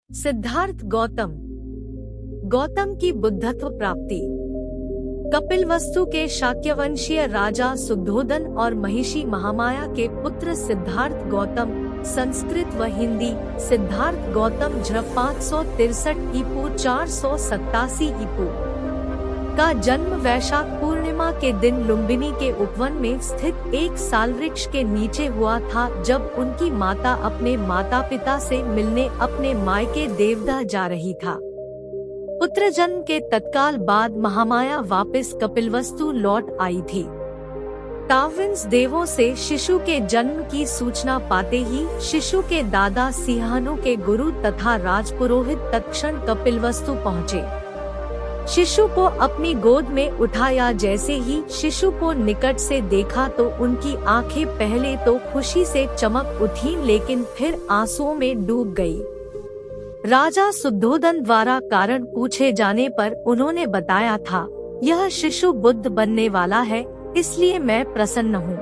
सिद्धार्थ गौतम। गौतम की बुद्धत्व प्राप्ति। कपिलवस्तु के शाक्यवंशीय राजा शुद्धोदन और महिषी महामाया के पुत्र सिद्धार्थ गौतम, संस्कृत व हिंदी सिद्धार्थ गौतम झ 563 ईपू 487 ईपू का जन्म वैशाख पूर्णिमा के दिन लुम्बिनी के उपवन में स्थित एक साल वृक्ष के नीचे हुआ था, जब उनकी माता अपने माता पिता से मिलने अपने मायके देवदह जा रही था। पुत्र जन्म के तत्काल बाद महामाया वापस कपिलवस्तु लौट आई थी। तावविंस देवों से शिशु के जन्म की सूचना पाते ही शिशु के दादा सिंहानु के गुरु तथा राजपुरोहित तत्क्षण कपिलवस्तु पहुँचे। शिशु को अपनी गोद में उठाया। जैसे ही शिशु को निकट से देखा तो उनकी आंखें पहले तो खुशी से चमक उठी, लेकिन फिर आंसुओं में डूब गई। राजा शुद्धोदन द्वारा कारण पूछे जाने पर उन्होंने बताया था, यह शिशु बुद्ध बनने वाला है, इसलिए मैं प्रसन्न हूँ।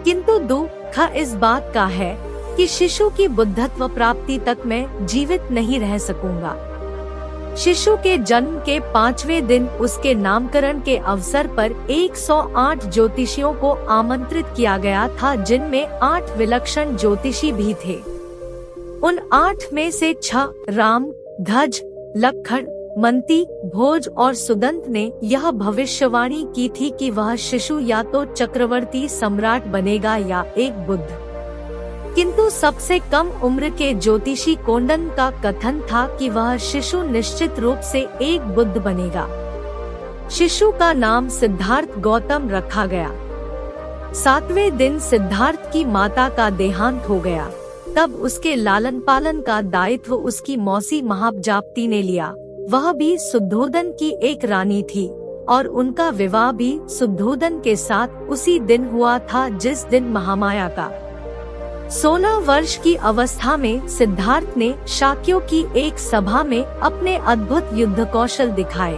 किंतु दुख इस बात का है कि शिशु की बुद्धत्व प्राप्ति तक मैं जीवित नहीं रह सकूंगा। शिशु के जन्म के 5वें दिन उसके नामकरण के अवसर पर 108 ज्योतिषियों को आमंत्रित किया गया था, जिनमें 8 विलक्षण ज्योतिषी भी थे। उन 8 में से 6 राम, ध्वज, लक्खण, मंती, भोज और सुदंत ने यह भविष्यवाणी की थी कि वह शिशु या तो चक्रवर्ती सम्राट बनेगा या एक बुद्ध। किंतु सबसे कम उम्र के ज्योतिषी कोंडन का कथन था कि वह शिशु निश्चित रूप से एक बुद्ध बनेगा। शिशु का नाम सिद्धार्थ गौतम रखा गया। 7वें दिन सिद्धार्थ की माता का देहांत हो गया। तब उसके लालन पालन का दायित्व उसकी मौसी महाबजाप्ती ने लिया। वह भी शुद्धोदन की एक रानी थी और उनका विवाह भी शुद्धोदन के साथ उसी दिन हुआ था जिस दिन महामाया का 16 वर्ष की अवस्था में सिद्धार्थ ने शाक्यों की एक सभा में अपने अद्भुत युद्ध कौशल दिखाए।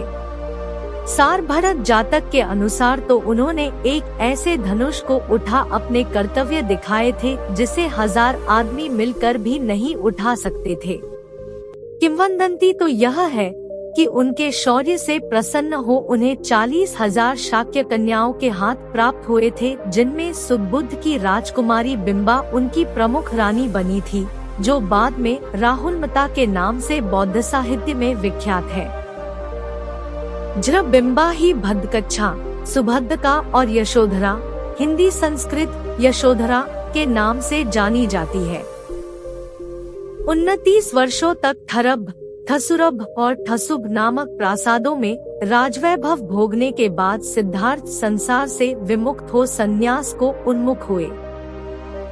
सारभरत जातक के अनुसार तो उन्होंने एक ऐसे धनुष को उठा अपने कर्तव्य दिखाए थे जिसे 1000 आदमी मिलकर भी नहीं उठा सकते थे। किंवदंती तो यह है कि उनके शौर्य से प्रसन्न हो उन्हें 40,000 शाक्य कन्याओं के हाथ प्राप्त हुए थे, जिनमें सुबुद्ध की राजकुमारी बिंबा उनकी प्रमुख रानी बनी थी, जो बाद में राहुलमता के नाम से बौद्ध साहित्य में विख्यात है। बिंबा ही भद्दकच्छा, सुभद्रका और यशोधरा, हिंदी संस्कृत यशोधरा के नाम से जानी जाती है। 29 वर्षों तक थरब, थसुरभ और ठसुब नामक प्रासादों में राजवैभव भोगने के बाद सिद्धार्थ संसार से विमुक्त हो संन्यास को उन्मुख हुए।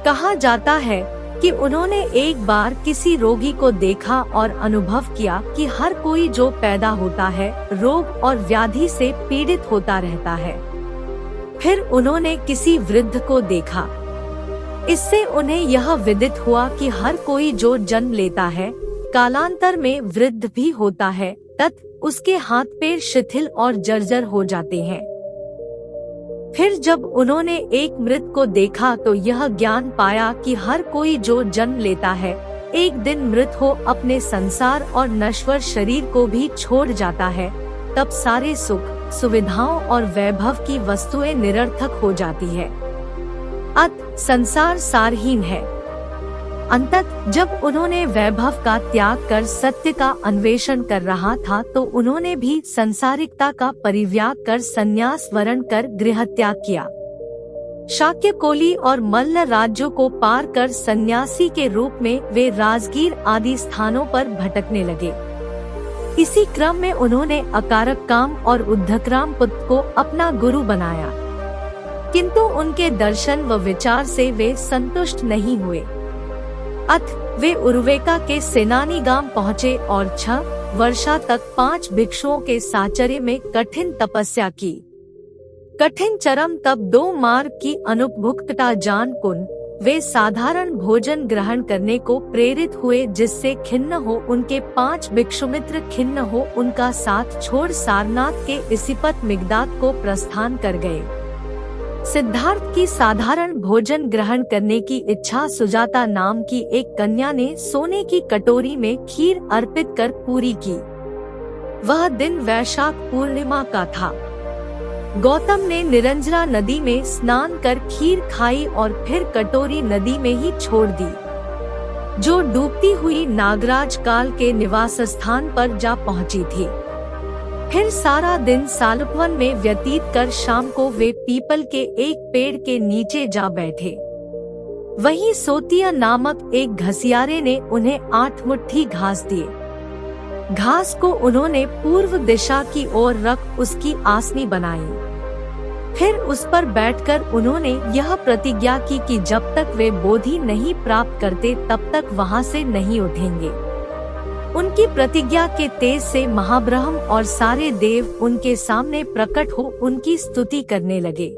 कहा जाता है कि उन्होंने एक बार किसी रोगी को देखा और अनुभव किया कि हर कोई जो पैदा होता है रोग और व्याधि से पीड़ित होता रहता है। फिर उन्होंने किसी वृद्ध को देखा। इससे उन्हें यह विदित हुआ कि हर कोई जो जन्म लेता है कालांतर में वृद्ध भी होता है, उसके हाथ पैर शिथिल और जर्जर हो जाते हैं। फिर जब उन्होंने एक मृत को देखा तो यह ज्ञान पाया कि हर कोई जो जन्म लेता है एक दिन मृत हो अपने संसार और नश्वर शरीर को भी छोड़ जाता है। तब सारे सुख सुविधाओं और वैभव की वस्तुएं निरर्थक हो जाती है। संसार सारहीन है। अंततः जब उन्होंने वैभव का त्याग कर सत्य का अन्वेषण कर रहा था तो उन्होंने भी संसारिकता का परित्याग कर संन्यास वरण कर गृह त्याग किया। शाक्य कोली और मल्ल राज्यों को पार कर सन्यासी के रूप में वे राजगीर आदि स्थानों पर भटकने लगे। इसी क्रम में उन्होंने अकारक काम और उद्धकराम पुत्र को अपना गुरु बनाया, किंतु उनके दर्शन व विचार से वे संतुष्ट नहीं हुए। वे उर्वेका के सेनानीगाम पहुँचे और 6 वर्षा तक 5 भिक्षुओं के साचर्य में कठिन तपस्या की। कठिन चरम तप 2 मार्ग की अनुपभुक्तता जान कुन वे साधारण भोजन ग्रहण करने को प्रेरित हुए, जिससे खिन्न हो उनके 5 भिक्षुमित्र खिन्न हो उनका साथ छोड़ सारनाथ के इसिपत मिगदात को प्रस्थान कर गए। सिद्धार्थ की साधारण भोजन ग्रहण करने की इच्छा सुजाता नाम की एक कन्या ने सोने की कटोरी में खीर अर्पित कर पूरी की। वह दिन वैशाख पूर्णिमा का था। गौतम ने निरंजरा नदी में स्नान कर खीर खाई और फिर कटोरी नदी में ही छोड़ दी, जो डूबती हुई नागराज काल के निवास स्थान पर जा पहुंची थी। फिर सारा दिन सालुकवन में व्यतीत कर शाम को वे पीपल के एक पेड़ के नीचे जा बैठे। वहीं सोतिया नामक एक घसियारे ने उन्हें 8 मुट्ठी घास दिए। घास को उन्होंने पूर्व दिशा की ओर रख उसकी आसनी बनाई। फिर उस पर बैठकर उन्होंने यह प्रतिज्ञा की कि जब तक वे बोधि नहीं प्राप्त करते तब तक वहां से नहीं उठेंगे। उनकी प्रतिज्ञा के तेज से महाब्रह्म और सारे देव उनके सामने प्रकट हो उनकी स्तुति करने लगे,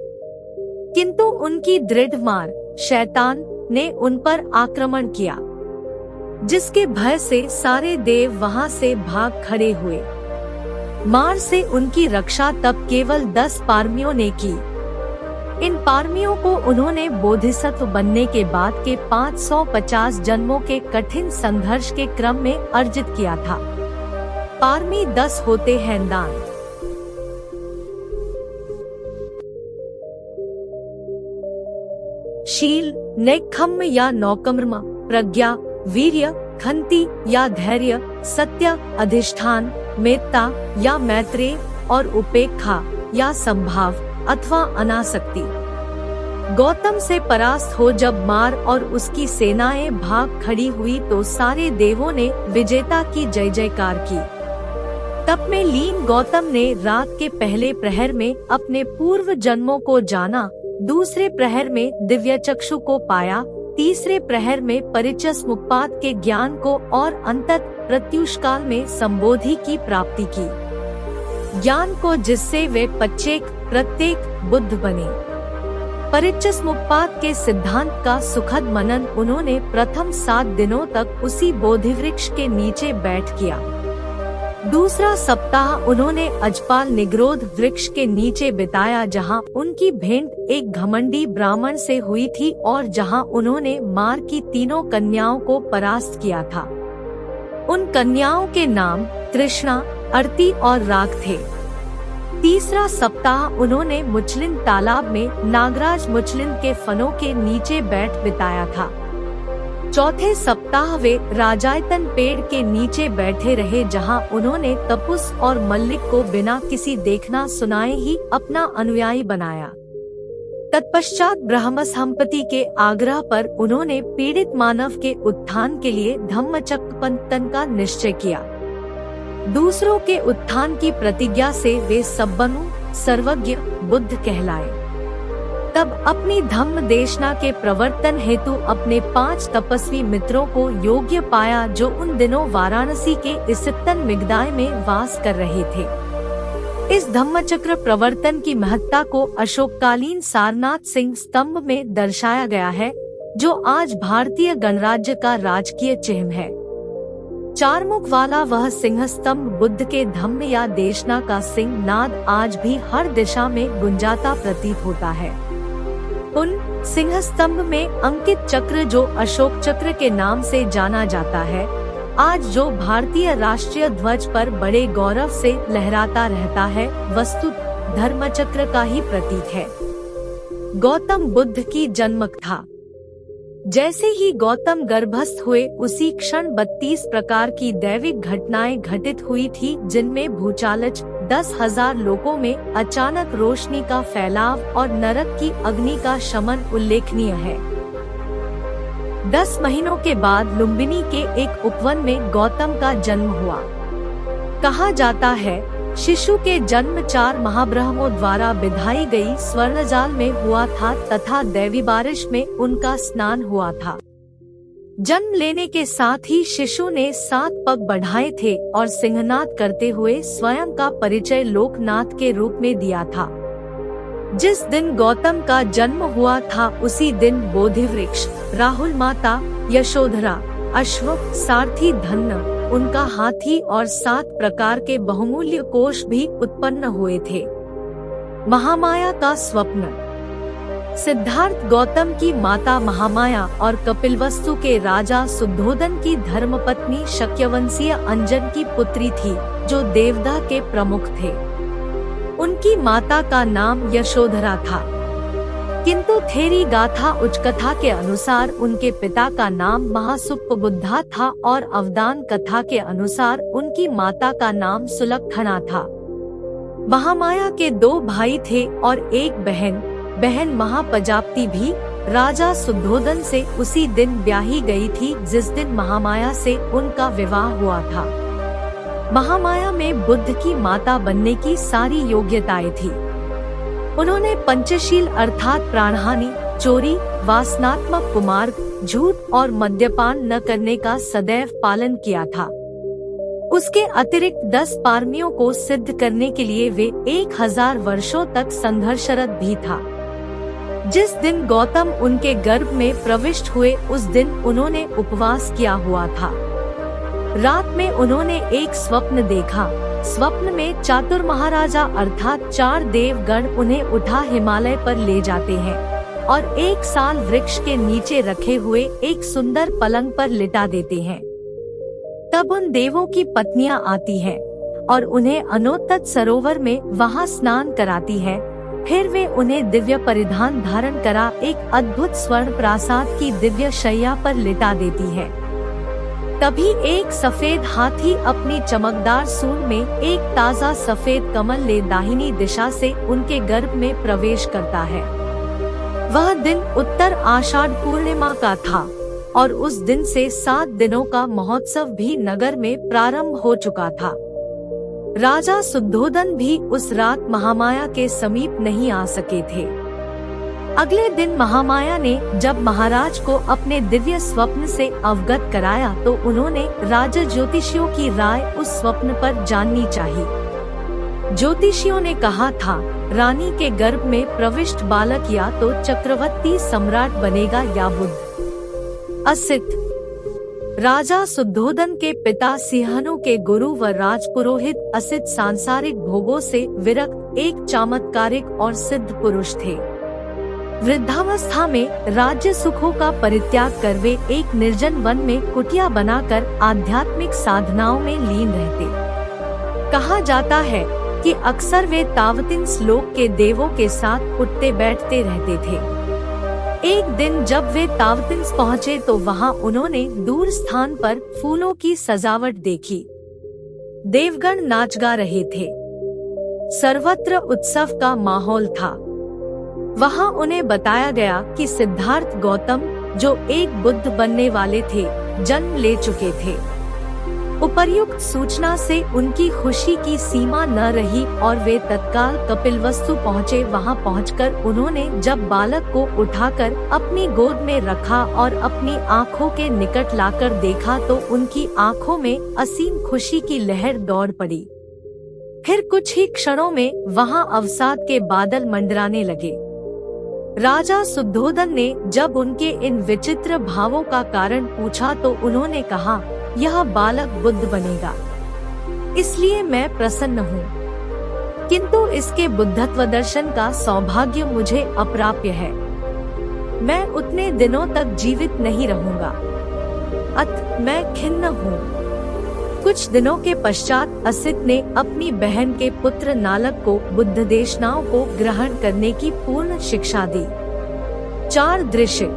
किंतु उनकी दृढ़ मार शैतान ने उन पर आक्रमण किया, जिसके भय से सारे देव वहां से भाग खड़े हुए। मार से उनकी रक्षा तब केवल 10 पारमियों ने की। इन पारमियों को उन्होंने बोधिसत्व बनने के बाद के 550 जन्मों के कठिन संघर्ष के क्रम में अर्जित किया था। पारमी 10 होते हैं दान, शील, नेक्खम्म या नौकम्म, प्रज्ञा, वीर्य, खंति या धैर्य, सत्य, अधिष्ठान, मेत्ता या मैत्रेय और उपेक्षा या संभाव अथवा अनासक्ति। गौतम से परास्त हो जब मार और उसकी सेनाएं भाग खड़ी हुई तो सारे देवों ने विजेता की जय जयकार की। तप में लीन गौतम ने रात के पहले प्रहर में अपने पूर्व जन्मों को जाना, दूसरे प्रहर में दिव्य चक्षु को पाया, तीसरे प्रहर में परिचय मुक्पाद के ज्ञान को और अंतत प्रत्युष काल में संबोधि की प्राप्ति की, ज्ञान को जिससे वे प्रत्येक बुद्ध बने। परिचय मुक्पाद के सिद्धांत का सुखद मनन उन्होंने प्रथम 7 दिनों तक उसी बोधिवृक्ष के नीचे बैठ किया। दूसरा सप्ताह उन्होंने अजपाल निग्रोध वृक्ष के नीचे बिताया, जहां उनकी भेंट एक घमंडी ब्राह्मण से हुई थी और जहां उन्होंने मार की 3 कन्याओं को परास्त किया था। उन कन्याओं के नाम तृष्णा, अर्ती और राग थे। तीसरा सप्ताह उन्होंने मुचलिन तालाब में नागराज मुचलिन के फनों के नीचे बैठ बिताया था। चौथे सप्ताह वे राजायतन पेड़ के नीचे बैठे रहे, जहां उन्होंने तपुस और मल्लिक को बिना किसी देखना सुनाए ही अपना अनुयायी बनाया। तत्पश्चात ब्रह्मसंपत्ति के आग्रह पर उन्होंने पीड़ित मानव के उत्थान के लिए धम्मचक्र का निश्चय किया। दूसरों के उत्थान की प्रतिज्ञा से वे सब्बनु सर्वज्ञ बुद्ध कहलाए। तब अपनी धम्म देशना के प्रवर्तन हेतु अपने 5 तपस्वी मित्रों को योग्य पाया, जो उन दिनों वाराणसी के इसिप्तन मिगदाय में वास कर रहे थे। इस धम्मचक्र प्रवर्तन की महत्ता को अशोककालीन सारनाथ सिंह स्तंभ में दर्शाया गया है, जो आज भारतीय गणराज्य का राजकीय चिन्ह है। 4 मुख वाला वह सिंह स्तंभ बुद्ध के धम्म या देशना का सिंह नाद आज भी हर दिशा में गुंजाता प्रतीत होता है। उन सिंह स्तंभ में अंकित चक्र, जो अशोक चक्र के नाम से जाना जाता है, आज जो भारतीय राष्ट्रीय ध्वज पर बड़े गौरव से लहराता रहता है, वस्तुतः धर्मचक्र का ही प्रतीक है। गौतम बुद्ध की जन्मक था। जैसे ही गौतम गर्भस्थ हुए उसी क्षण 32 प्रकार की दैविक घटनाएं घटित हुई थी, जिनमें भूचालच, 10,000 लोगों में अचानक रोशनी का फैलाव और नरक की अग्नि का शमन उल्लेखनीय है। 10 महीनों के बाद लुम्बिनी के एक उपवन में गौतम का जन्म हुआ। कहा जाता है शिशु के जन्म 4 महाब्रह्मों द्वारा बिधाई गई स्वर्णजाल में हुआ था तथा दैवी बारिश में उनका स्नान हुआ था। जन्म लेने के साथ ही शिशु ने 7 पग बढ़ाए थे और सिंहनाद करते हुए स्वयं का परिचय लोकनाथ के रूप में दिया था। जिस दिन गौतम का जन्म हुआ था उसी दिन बोधिवृक्ष, राहुल माता, यशोधरा, अश्व, सारथी धन्य, उनका हाथी और 7 प्रकार के बहुमूल्य कोष भी उत्पन्न हुए थे। महामाया का स्वप्न। सिद्धार्थ गौतम की माता महामाया और कपिलवस्तु के राजा शुद्धोदन की धर्मपत्नी शक्यवंशीय अंजन की पुत्री थी, जो देवदा के प्रमुख थे। उनकी माता का नाम यशोधरा था, किंतु थेरी गाथा उच्चकथा के अनुसार उनके पिता का नाम महासुप्पबुद्धा था और अवदान कथा के अनुसार उनकी माता का नाम सुलक्षणा था। महामाया के 2 भाई थे और एक बहन महाप्रजापति भी राजा शुद्धोदन से उसी दिन ब्याही गई थी जिस दिन महामाया से उनका विवाह हुआ था। महामाया में बुद्ध की माता बनने की सारी योग्यताएं थी। उन्होंने पंचशील अर्थात प्राणहानि, चोरी, वासनात्मक कुमार्ग, झूठ और मद्यपान न करने का सदैव पालन किया था। उसके अतिरिक्त 10 पारमियों को सिद्ध करने के लिए वे 1000 वर्षों तक संघर्षरत भी था। जिस दिन गौतम उनके गर्भ में प्रविष्ट हुए उस दिन उन्होंने उपवास किया हुआ था। रात में उन्होंने एक स्वप्न देखा। स्वप्न में चातुर महाराजा अर्थात 4 देवगण उन्हें उठा हिमालय पर ले जाते हैं और 1 साल वृक्ष के नीचे रखे हुए एक सुंदर पलंग पर लिटा देते हैं। तब उन देवों की पत्नियां आती हैं और उन्हें अनोतत सरोवर में वहां स्नान कराती है। फिर वे उन्हें दिव्य परिधान धारण करा एक अद्भुत स्वर्ण प्रासाद की दिव्य शैया पर लिटा देती है। तभी एक सफेद हाथी अपनी चमकदार सूंड में एक ताजा सफेद कमल ले दाहिनी दिशा से उनके गर्भ में प्रवेश करता है। वह दिन उत्तर आषाढ़ पूर्णिमा का था और उस दिन से 7 दिनों का महोत्सव भी नगर में प्रारंभ हो चुका था। राजा शुद्धोदन भी उस रात महामाया के समीप नहीं आ सके थे। अगले दिन महामाया ने जब महाराज को अपने दिव्य स्वप्न से अवगत कराया तो उन्होंने राजा ज्योतिषियों की राय उस स्वप्न पर जाननी चाहिए। ज्योतिषियों ने कहा था, रानी के गर्भ में प्रविष्ट बालक या तो चक्रवर्ती सम्राट बनेगा या बुद्ध। असित राजा शुद्धोदन के पिता सिंहनु के गुरु व राजपुरोहित असित सांसारिक भोगों से विरक्त एक चमत्कारिक और सिद्ध पुरुष थे। वृद्धावस्था में राज्य सुखों का परित्याग कर वे एक निर्जन वन में कुटिया बनाकर आध्यात्मिक साधनाओं में लीन रहते। कहा जाता है कि अक्सर वे तावतिन श्लोक के देवों के साथ उठते बैठते रहते थे। एक दिन जब वे तावतिन्स पहुँचे तो वहाँ उन्होंने दूर स्थान पर फूलों की सजावट देखी। देवगण नाच गा रहे थे। सर्वत्र उत्सव का माहौल था। वहाँ उन्हें बताया गया कि सिद्धार्थ गौतम, जो एक बुद्ध बनने वाले थे, जन्म ले चुके थे। उपर्युक्त सूचना से उनकी खुशी की सीमा न रही और वे तत्काल कपिलवस्तु पहुँचे। वहाँ पहुंचकर उन्होंने जब बालक को उठाकर अपनी गोद में रखा और अपनी आँखों के निकट लाकर देखा तो उनकी आँखों में असीम खुशी की लहर दौड़ पड़ी। फिर कुछ ही क्षणों में वहाँ अवसाद के बादल मंडराने लगे। राजा शुद्धोदन ने जब उनके इन विचित्र भावों का कारण पूछा तो उन्होंने कहा, यह बालक बुद्ध बनेगा, इसलिए मैं प्रसन्न हूँ, किंतु इसके बुद्धत्व दर्शन का सौभाग्य मुझे अप्राप्य है। मैं उतने दिनों तक जीवित नहीं रहूँगा, अतः मैं खिन्न हूँ। कुछ दिनों के पश्चात असित ने अपनी बहन के पुत्र नालक को बुद्ध देशनाओं को ग्रहण करने की पूर्ण शिक्षा दी। 4 दृश्य।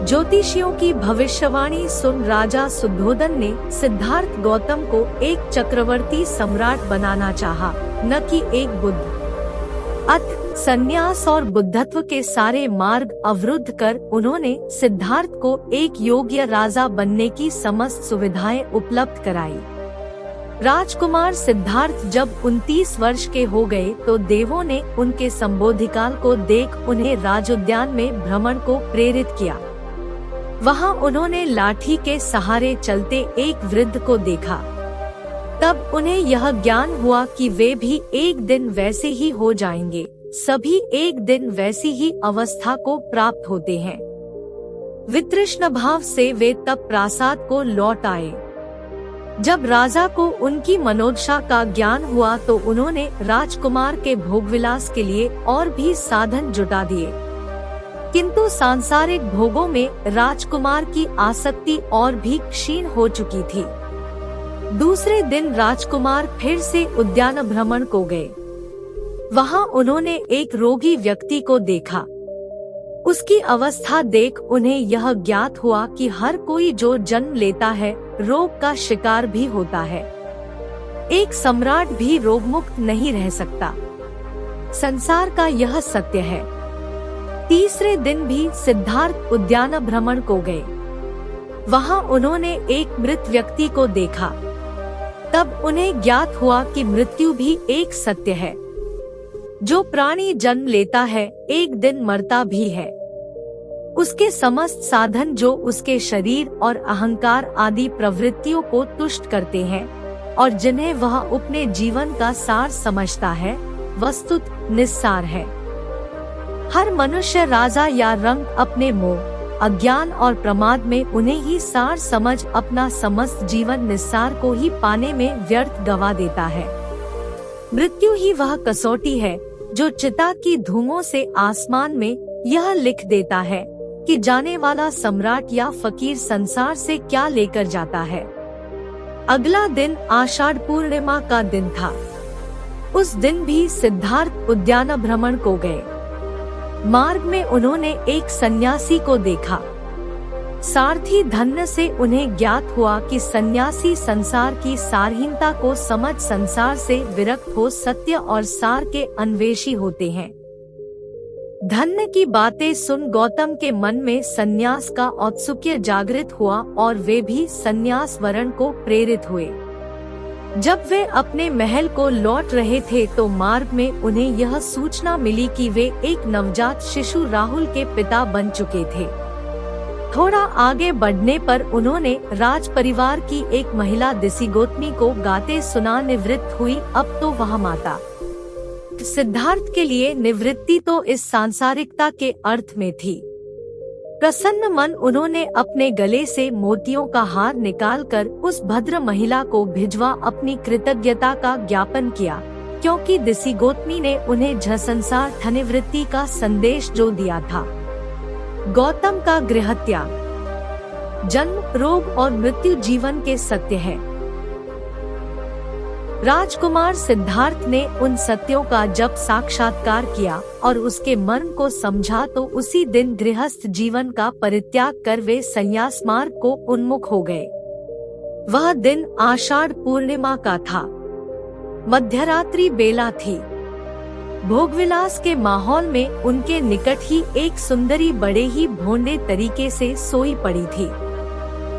ज्योतिषियों की भविष्यवाणी सुन राजा शुद्धोदन ने सिद्धार्थ गौतम को एक चक्रवर्ती सम्राट बनाना चाहा, न कि एक बुद्ध। अतः संन्यास और बुद्धत्व के सारे मार्ग अवरुद्ध कर उन्होंने सिद्धार्थ को एक योग्य राजा बनने की समस्त सुविधाएं उपलब्ध कराई। राजकुमार सिद्धार्थ जब 29 वर्ष के हो गए तो देवों ने उनके संबोधिकाल को देख उन्हें राजोद्यान में भ्रमण को प्रेरित किया। वहाँ उन्होंने लाठी के सहारे चलते एक वृद्ध को देखा। तब उन्हें यह ज्ञान हुआ कि वे भी एक दिन वैसे ही हो जाएंगे। सभी एक दिन वैसी ही अवस्था को प्राप्त होते हैं। वितृष्ण भाव से वे तब प्रासाद को लौट आए। जब राजा को उनकी मनोदशा का ज्ञान हुआ तो उन्होंने राजकुमार के भोगविलास के लिए और भी साधन जुटा दिए। किंतु सांसारिक भोगों में राजकुमार की आसक्ति और भी क्षीण हो चुकी थी। दूसरे दिन राजकुमार फिर से उद्यान भ्रमण को गए। वहां उन्होंने एक रोगी व्यक्ति को देखा। उसकी अवस्था देख उन्हें यह ज्ञात हुआ कि हर कोई जो जन्म लेता है रोग का शिकार भी होता है। एक सम्राट भी रोगमुक्त नहीं रह सकता। संसार का यह सत्य है। तीसरे दिन भी सिद्धार्थ उद्यान भ्रमण को गए। वहां उन्होंने एक मृत व्यक्ति को देखा। तब उन्हें ज्ञात हुआ कि मृत्यु भी एक सत्य है। जो प्राणी जन्म लेता है एक दिन मरता भी है। उसके समस्त साधन जो उसके शरीर और अहंकार आदि प्रवृत्तियों को तुष्ट करते हैं और जिन्हें वह अपने जीवन का सार समझता है, वस्तुत निस्सार है। हर मनुष्य राजा या रंग अपने मोह, अज्ञान और प्रमाद में उन्हें ही सार समझ अपना समस्त जीवन निस्सार को ही पाने में व्यर्थ गवा देता है। मृत्यु ही वह कसौटी है जो चिता की धूमों से आसमान में यह लिख देता है कि जाने वाला सम्राट या फकीर संसार से क्या लेकर जाता है। अगला दिन आषाढ़ पूर्णिमा का दिन था। उस दिन भी सिद्धार्थ उद्यान भ्रमण को गए। मार्ग में उन्होंने एक सन्यासी को देखा। सारथी धन्य से उन्हें ज्ञात हुआ कि सन्यासी संसार की सारहीनता को समझ संसार से विरक्त हो सत्य और सार के अन्वेषी होते हैं। धन्य की बातें सुन गौतम के मन में सन्यास का औत्सुक्य जागृत हुआ और वे भी सन्यास वरण को प्रेरित हुए। जब वे अपने महल को लौट रहे थे तो मार्ग में उन्हें यह सूचना मिली कि वे एक नवजात शिशु राहुल के पिता बन चुके थे। थोड़ा आगे बढ़ने पर उन्होंने राज परिवार की एक महिला दिसिगोत्मी को गाते सुना निवृत्त हुई। अब तो वह माता। सिद्धार्थ के लिए निवृत्ति तो इस सांसारिकता के अर्थ में थी। प्रसन्न मन उन्होंने अपने गले से मोतियों का हार निकालकर उस भद्र महिला को भिजवा अपनी कृतज्ञता का ज्ञापन किया, क्योंकि दिसिगोत्मी ने उन्हें झसंसार धनिवृत्ति का संदेश जो दिया था। गौतम का गृहत्याग। जन्म, रोग और मृत्यु जीवन के सत्य है। राजकुमार सिद्धार्थ ने उन सत्यों का जब साक्षात्कार किया और उसके मर्म को समझा तो उसी दिन गृहस्थ जीवन का परित्याग कर वे संन्यास मार्ग को उन्मुख हो गए। वह दिन आषाढ़ पूर्णिमा का था। मध्यरात्रि बेला थी। भोगविलास के माहौल में उनके निकट ही एक सुंदरी बड़े ही भोंडे तरीके से सोई पड़ी थी।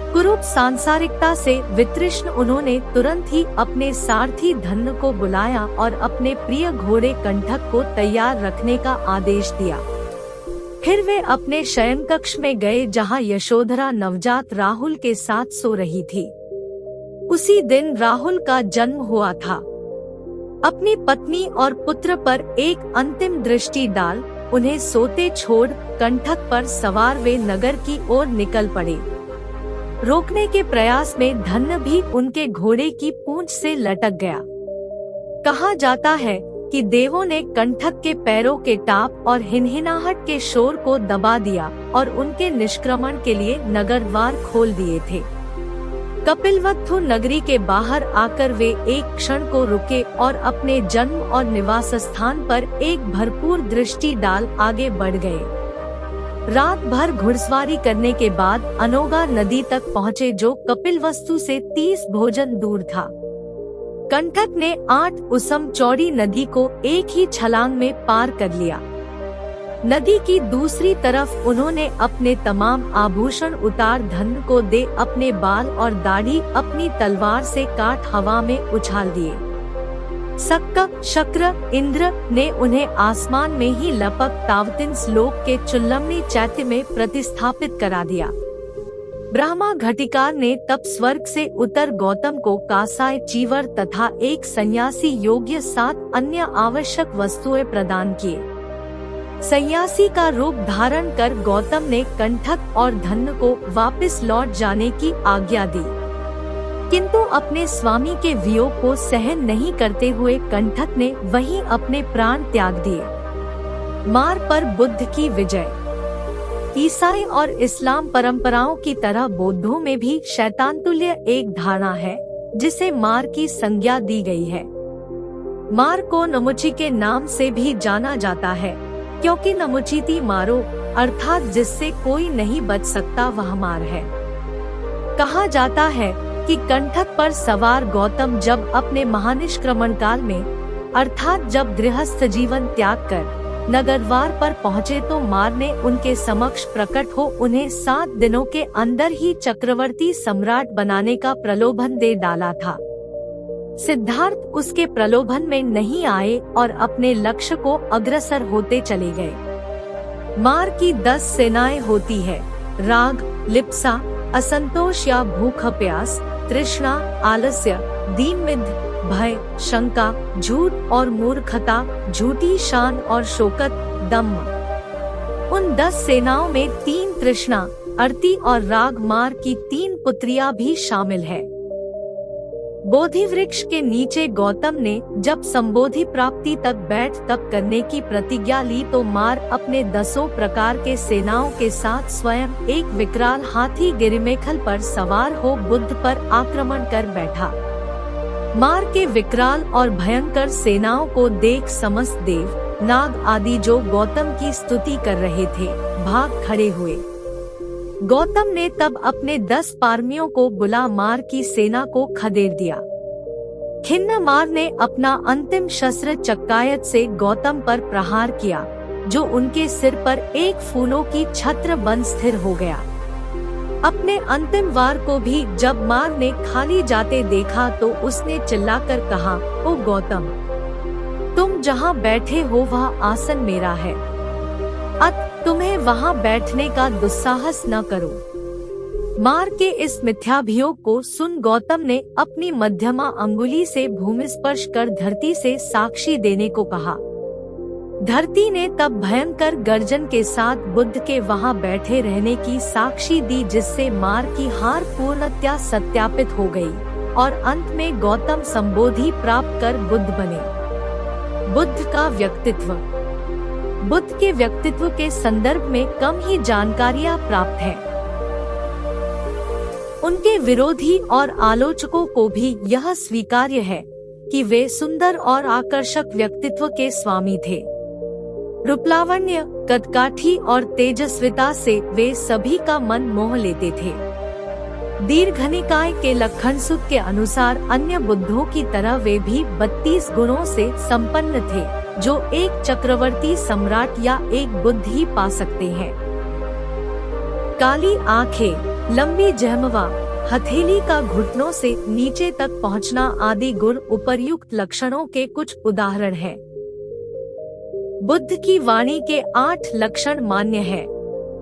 कुरूप सांसारिकता से वितृष्ण उन्होंने तुरंत ही अपने सारथी धन्य को बुलाया और अपने प्रिय घोड़े कंठक को तैयार रखने का आदेश दिया। फिर वे अपने शयन कक्ष में गए जहां यशोधरा नवजात राहुल के साथ सो रही थी। उसी दिन राहुल का जन्म हुआ था। अपनी पत्नी और पुत्र पर एक अंतिम दृष्टि डाल उन्हें सोते छोड़ कंठक पर सवार वे नगर की ओर निकल पड़े। रोकने के प्रयास में धन्य भी उनके घोड़े की पूंछ से लटक गया। कहा जाता है कि देवों ने कंठक के पैरों के टाप और हिनहिनाहट के शोर को दबा दिया और उनके निष्क्रमण के लिए नगर द्वार खोल दिए थे। कपिलवस्तु नगरी के बाहर आकर वे एक क्षण को रुके और अपने जन्म और निवास स्थान पर एक भरपूर दृष्टि डाल आगे बढ़ गए। रात भर घुड़सवारी करने के बाद अनोगा नदी तक पहुँचे जो कपिलवस्तु से 30 भोजन दूर था। कंठक ने 8 उसम चौड़ी नदी को एक ही छलांग में पार कर लिया। नदी की दूसरी तरफ उन्होंने अपने तमाम आभूषण उतार धन्य को दे अपने बाल और दाढ़ी अपनी तलवार से काट हवा में उछाल दिए। सक्क, शक्र, इंद्र ने उन्हें आसमान में ही लपक तावतिन श्लोक के चुल्लमनी चैत्य में प्रतिस्थापित करा दिया। ब्रह्मा घटिकार ने तब स्वर्ग से उतर गौतम को कासाय, चीवर तथा एक सन्यासी योग्य 7 अन्य आवश्यक वस्तुएं प्रदान किए। सन्यासी का रूप धारण कर गौतम ने कंठक और धन्य को वापस लौट जाने की आज्ञा दी, किंतु अपने स्वामी के वियोग को सहन नहीं करते हुए कंठक ने वहीं अपने प्राण त्याग दिए। मार पर बुद्ध की विजय। ईसाई और इस्लाम परंपराओं की तरह बौद्धों में भी शैतान तुल्य एक धारणा है जिसे मार की संज्ञा दी गई है। मार को नमुची के नाम से भी जाना जाता है क्योंकि नमुचीति मारो अर्थात जिससे कोई नहीं बच सकता वह मार है। कहा जाता है कि कंटक पर सवार गौतम जब अपने महानिष्क्रमण काल में अर्थात जब गृहस्थ जीवन त्याग कर नगरद्वार पर पहुँचे तो मार ने उनके समक्ष प्रकट हो उन्हें 7 दिनों के अंदर ही चक्रवर्ती सम्राट बनाने का प्रलोभन दे डाला था। सिद्धार्थ उसके प्रलोभन में नहीं आए और अपने लक्ष्य को अग्रसर होते चले गए। मार की 10 सेनाएं होती है, राग, लिप्सा, असंतोष या भूख प्यास, तृष्णा, आलस्य, दीनमिद, भय, शंका, झूठ और मूर्खता, झूठी शान और शोकत, दम्भ। उन 10 सेनाओं में 3 तृष्णा, अर्ति और राग मार की 3 पुत्रियां भी शामिल है। बोधि वृक्ष के नीचे गौतम ने जब संबोधि प्राप्ति तक बैठ तप करने की प्रतिज्ञा ली तो मार अपने 10 प्रकार के सेनाओं के साथ स्वयं एक विकराल हाथी गिरिमेखल पर सवार हो बुद्ध पर आक्रमण कर बैठा। मार के विकराल और भयंकर सेनाओं को देख समस्त देव, नाग आदि जो गौतम की स्तुति कर रहे थे, भाग खड़े हुए। गौतम ने तब अपने 10 पारमियों को बुला मार की सेना को खदेड़ दिया। खिन्न मार ने अपना अंतिम शस्त्र चक्कायत से गौतम पर प्रहार किया, जो उनके सिर पर एक फूलों की छत्र बन स्थिर हो गया। अपने अंतिम वार को भी जब मार ने खाली जाते देखा तो उसने चिल्लाकर कहा, ओ गौतम, तुम जहाँ बैठे हो वह आसन मेरा है, अत तुम्हें वहाँ बैठने का दुस्साहस न करो। मार के इस मिथ्याभियोग को सुन गौतम ने अपनी मध्यमा अंगुली से भूमि स्पर्श कर धरती से साक्षी देने को कहा। धरती ने तब भयंकर गर्जन के साथ बुद्ध के वहाँ बैठे रहने की साक्षी दी, जिससे मार की हार पूर्णतया सत्यापित हो गई और अंत में गौतम संबोधि प्राप्त कर बुद्ध बने। बुद्ध का व्यक्तित्व। बुद्ध के व्यक्तित्व के संदर्भ में कम ही जानकारियां प्राप्त हैं। उनके विरोधी और आलोचकों को भी यह स्वीकार्य है कि वे सुंदर और आकर्षक व्यक्तित्व के स्वामी थे। रूपलावण्य, कदकाठी और तेजस्विता से वे सभी का मन मोह लेते थे। दीर्घनिकाय के लक्खनसुत के अनुसार अन्य बुद्धों की तरह वे भी 32 गुणों से संपन्न थे, जो एक चक्रवर्ती सम्राट या एक बुद्ध ही पा सकते हैं। काली आंखें, लंबी जहमवा, हथेली का घुटनों से नीचे तक पहुंचना आदि गुण उपर्युक्त लक्षणों के कुछ उदाहरण हैं। बुद्ध की वाणी के 8 लक्षण मान्य है,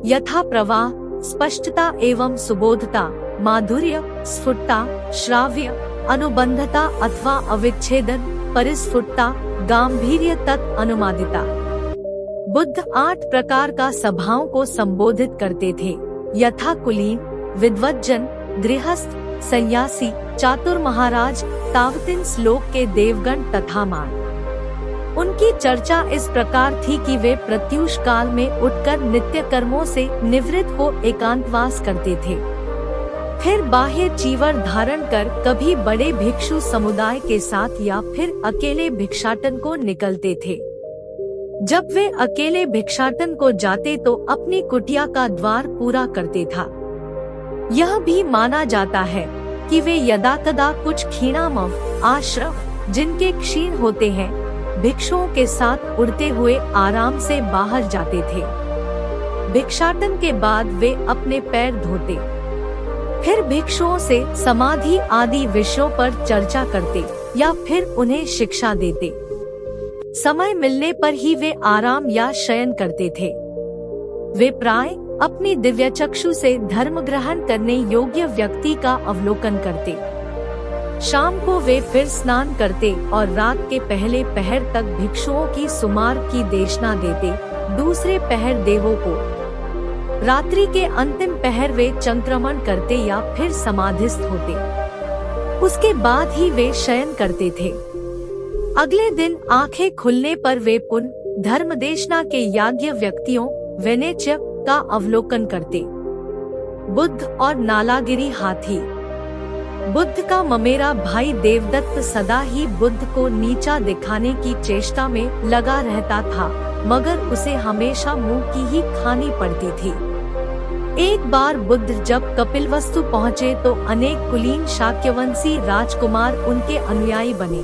यथा प्रवाह, स्पष्टता एवं सुबोधता, माधुर्य, स्फुटता, श्राव्य, अनुबंधता अथवा अविच्छेदन, परिस्फुटता, गांभीर्य तत् अनुमादिता। बुद्ध 8 प्रकार का सभाओं को संबोधित करते थे, यथा कुलीन, विद्वज्जन, गृहस्थ, सन्यासी, चातुर महाराज, तावतिन श्लोक के देवगण तथा मान। उनकी चर्चा इस प्रकार थी कि वे प्रत्यूष काल में उठकर नित्य कर्मों से निवृत्त हो एकांतवास करते थे, फिर बाह्य चीवर धारण कर कभी बड़े भिक्षु समुदाय के साथ या फिर अकेले भिक्षाटन को निकलते थे। जब वे अकेले भिक्षाटन को जाते तो अपनी कुटिया का द्वार पूरा करते था। यह भी माना जाता है कि वे यदा कदा कुछ क्षीणामव, आश्रफ जिनके क्षीण होते हैं, भिक्षुओं के साथ उड़ते हुए आराम से बाहर जाते थे। भिक्षाटन के बाद वे अपने पैर धोते, फिर भिक्षुओं से समाधि आदि विषयों पर चर्चा करते या फिर उन्हें शिक्षा देते। समय मिलने पर ही वे आराम या शयन करते थे। वे प्राय अपनी दिव्य चक्षु से धर्म ग्रहण करने योग्य व्यक्ति का अवलोकन करते। शाम को वे फिर स्नान करते और रात के पहले पहर तक भिक्षुओं की सुमार की देशना देते, दूसरे पहर देवों को। रात्रि के अंतिम पहर वे चंक्रमण करते या फिर समाधिस्थ होते। उसके बाद ही वे शयन करते थे। अगले दिन आंखें खुलने पर वे पुनः धर्मदेशना के याज्ञ व्यक्तियों, वैनेच्य, का अवलोकन करते। बुद्ध और नालागिरी हाथी। बुद्ध का ममेरा भाई देवदत्त सदा ही बुद्ध को नीचा दिखाने की चेष्टा में लगा रहता था, मगर उसे हमेशा मुंह की ही खानी पड़ती थी। एक बार बुद्ध जब कपिलवस्तु पहुँचे तो अनेक कुलीन शाक्यवंशी राजकुमार उनके अनुयायी बने।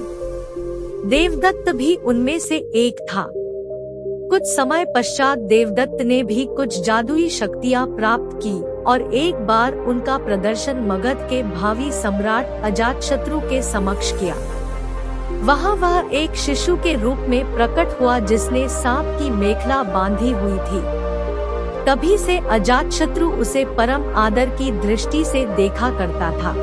देवदत्त भी उनमें से एक था। कुछ समय पश्चात देवदत्त ने भी कुछ जादुई शक्तियां प्राप्त की और एक बार उनका प्रदर्शन मगध के भावी सम्राट अजातशत्रु के समक्ष किया। वहाँ वह एक शिशु के रूप में प्रकट हुआ जिसने सांप की मेखला बांधी हुई थी। तभी से अजातशत्रु उसे परम आदर की दृष्टि से देखा करता था।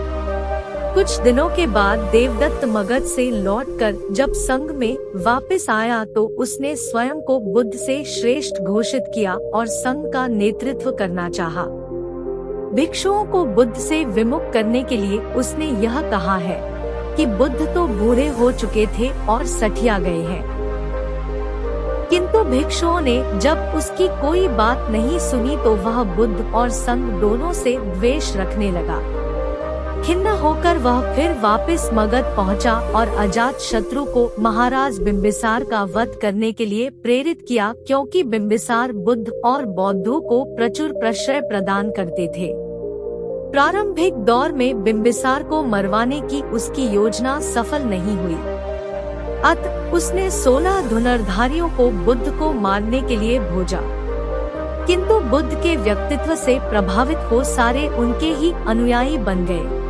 कुछ दिनों के बाद देवदत्त मगध से लौटकर जब संघ में वापस आया तो उसने स्वयं को बुद्ध से श्रेष्ठ घोषित किया और संघ का नेतृत्व करना चाहा। भिक्षुओं को बुद्ध से विमुख करने के लिए उसने यह कहा है कि बुद्ध तो बूढ़े हो चुके थे और सठिया गए हैं। किंतु भिक्षुओं ने जब उसकी कोई बात नहीं सुनी तो वह बुद्ध और संघ दोनों से द्वेष रखने लगा। खिन्न होकर वह फिर वापस मगध पहुंचा और अजातशत्रु को महाराज बिंबिसार का वध करने के लिए प्रेरित किया, क्योंकि बिंबिसार बुद्ध और बौद्धों को प्रचुर प्रश्रय प्रदान करते थे। प्रारंभिक दौर में बिंबिसार को मरवाने की उसकी योजना सफल नहीं हुई। अतः उसने 16 धनुर्धारियों को बुद्ध को मारने के लिए भेजा, किंतु बुद्ध के व्यक्तित्व से प्रभावित हो सारे उनके ही अनुयायी बन गए।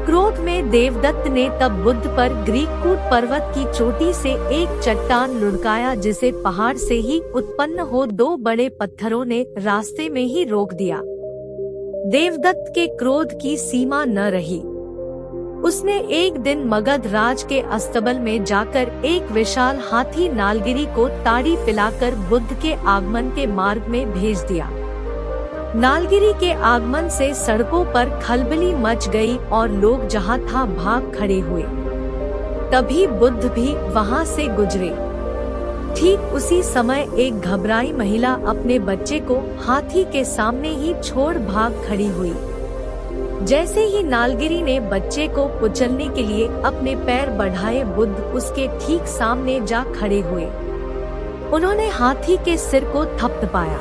क्रोध में देवदत्त ने तब बुद्ध पर ग्रीककूट पर्वत की चोटी से एक चट्टान लुढ़काया, जिसे पहाड़ से ही उत्पन्न हो 2 बड़े पत्थरों ने रास्ते में ही रोक दिया। देवदत्त के क्रोध की सीमा न रही। उसने एक दिन मगध राज के अस्तबल में जाकर एक विशाल हाथी नालगिरी को ताड़ी पिलाकर बुद्ध के आगमन के मार्ग में भेज दिया। नालगिरी के आगमन से सड़कों पर खलबली मच गई और लोग जहां था भाग खड़े हुए। तभी बुद्ध भी वहां से गुजरे। ठीक उसी समय एक घबराई महिला अपने बच्चे को हाथी के सामने ही छोड़ भाग खड़ी हुई। जैसे ही नालगिरी ने बच्चे को कुचलने के लिए अपने पैर बढ़ाए, बुद्ध उसके ठीक सामने जा खड़े हुए। उन्होंने हाथी के सिर को थपथपाया।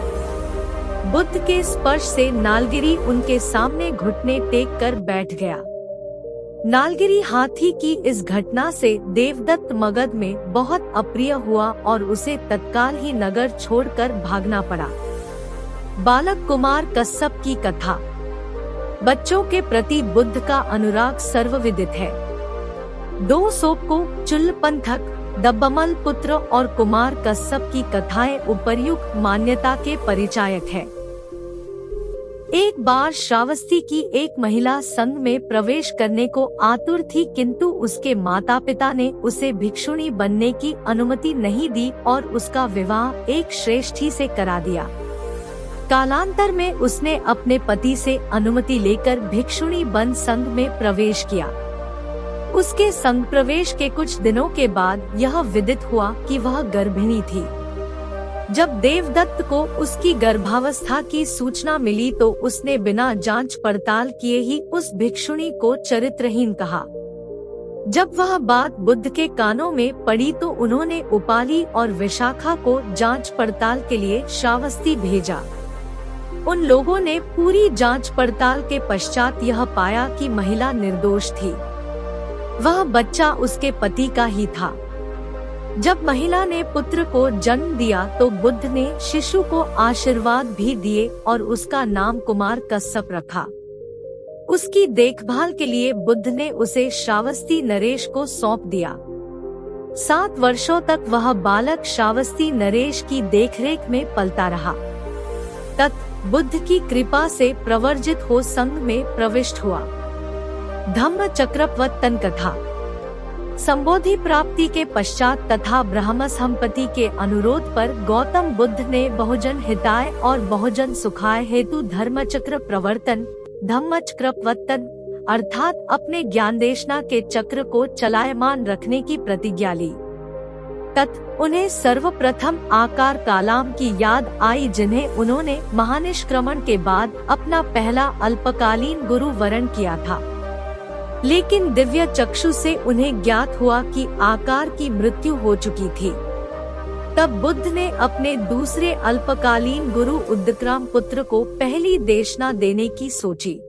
बुद्ध के स्पर्श से नालगिरी उनके सामने घुटने टेक कर बैठ गया। नालगिरी हाथी की इस घटना से देवदत्त मगध में बहुत अप्रिय हुआ और उसे तत्काल ही नगर छोड़कर भागना पड़ा। बालक कुमार कश्यप की कथा। बच्चों के प्रति बुद्ध का अनुराग सर्वविदित है। 2 सोपको, चुल्लपंथक, दब्बमल पुत्र और कुमार कश्यप की कथाएं उपर्युक्त मान्यता के परिचायक है। एक बार श्रावस्ती की एक महिला संघ में प्रवेश करने को आतुर थी, किंतु उसके माता पिता ने उसे भिक्षुणी बनने की अनुमति नहीं दी और उसका विवाह एक श्रेष्ठी से करा दिया। कालांतर में उसने अपने पति से अनुमति लेकर भिक्षुणी बन संघ में प्रवेश किया। उसके संघ प्रवेश के कुछ दिनों के बाद यह विदित हुआ कि वह गर्भिणी थी। जब देवदत्त को उसकी गर्भावस्था की सूचना मिली तो उसने बिना जांच पड़ताल किए ही उस भिक्षुणी को चरित्रहीन कहा। जब वह बात बुद्ध के कानों में पड़ी तो उन्होंने उपाली और विशाखा को जांच पड़ताल के लिए श्रावस्ती भेजा। उन लोगों ने पूरी जांच पड़ताल के पश्चात यह पाया कि महिला निर्दोष थी। वह बच्चा उसके पति का ही था। जब महिला ने पुत्र को जन्म दिया तो बुद्ध ने शिशु को आशीर्वाद भी दिए और उसका नाम कुमार कश्यप रखा। उसकी देखभाल के लिए बुद्ध ने उसे श्रावस्ती नरेश को सौंप दिया। 7 वर्षों तक वह बालक श्रावस्ती नरेश की देखरेख में पलता रहा। तत् बुद्ध की कृपा से प्रवर्जित हो संघ में प्रविष्ट हुआ। धम्म चक्रवर्तन कथा। संबोधि प्राप्ति के पश्चात तथा ब्रह्म संपत्ति के अनुरोध पर गौतम बुद्ध ने बहुजन हिताय और बहुजन सुखाय हेतु धर्म चक्र प्रवर्तन, धम्म चक्रवर्तन अर्थात अपने ज्ञान देशना के चक्र को चलायमान रखने की प्रतिज्ञा ली। उन्हें सर्वप्रथम आकार कालाम की याद आई, जिन्हें उन्होंने महानिष्क्रमण के बाद अपना पहला अल्पकालीन गुरु वरण किया था। लेकिन दिव्य चक्षु से उन्हें ज्ञात हुआ कि आकार की मृत्यु हो चुकी थी। तब बुद्ध ने अपने दूसरे अल्पकालीन गुरु उद्दक्राम पुत्र को पहली देशना देने की सोची,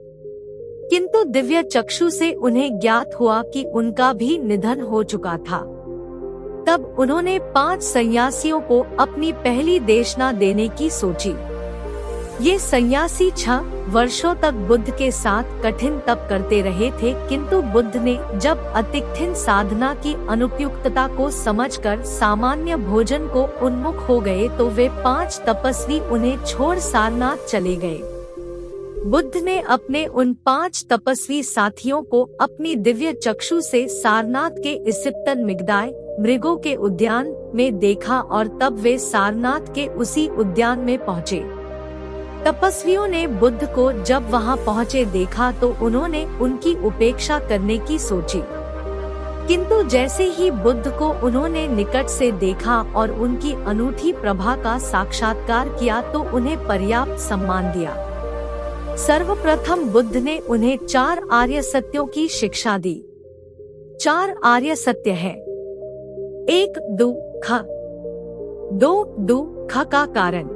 किंतु दिव्य चक्षु से उन्हें ज्ञात हुआ कि उनका भी निधन हो चुका था। तब उन्होंने 5 सन्यासियों को अपनी पहली देशना देने की सोची। ये सन्यासी 6 वर्षों तक बुद्ध के साथ कठिन तप करते रहे थे, किंतु बुद्ध ने जब अतिकठिन साधना की अनुपयुक्तता को समझकर सामान्य भोजन को उन्मुख हो गए तो वे 5 तपस्वी उन्हें छोड़ सारनाथ चले गए। बुद्ध ने अपने उन 5 तपस्वी साथियों को अपनी दिव्य चक्षु से सारनाथ के इसिप्तन मिगदाय मृगों के उद्यान में देखा और तब वे सारनाथ के उसी उद्यान में पहुँचे। तपस्वियों ने बुद्ध को जब वहां पहुंचे देखा तो उन्होंने उनकी उपेक्षा करने की सोची, किंतु जैसे ही बुद्ध को उन्होंने निकट से देखा और उनकी अनूठी प्रभा का साक्षात्कार किया तो उन्हें पर्याप्त सम्मान दिया। सर्वप्रथम बुद्ध ने उन्हें 4 आर्य सत्यों की शिक्षा दी। 4 आर्य सत्य है: 1 दुख, 2 दुख का कारण,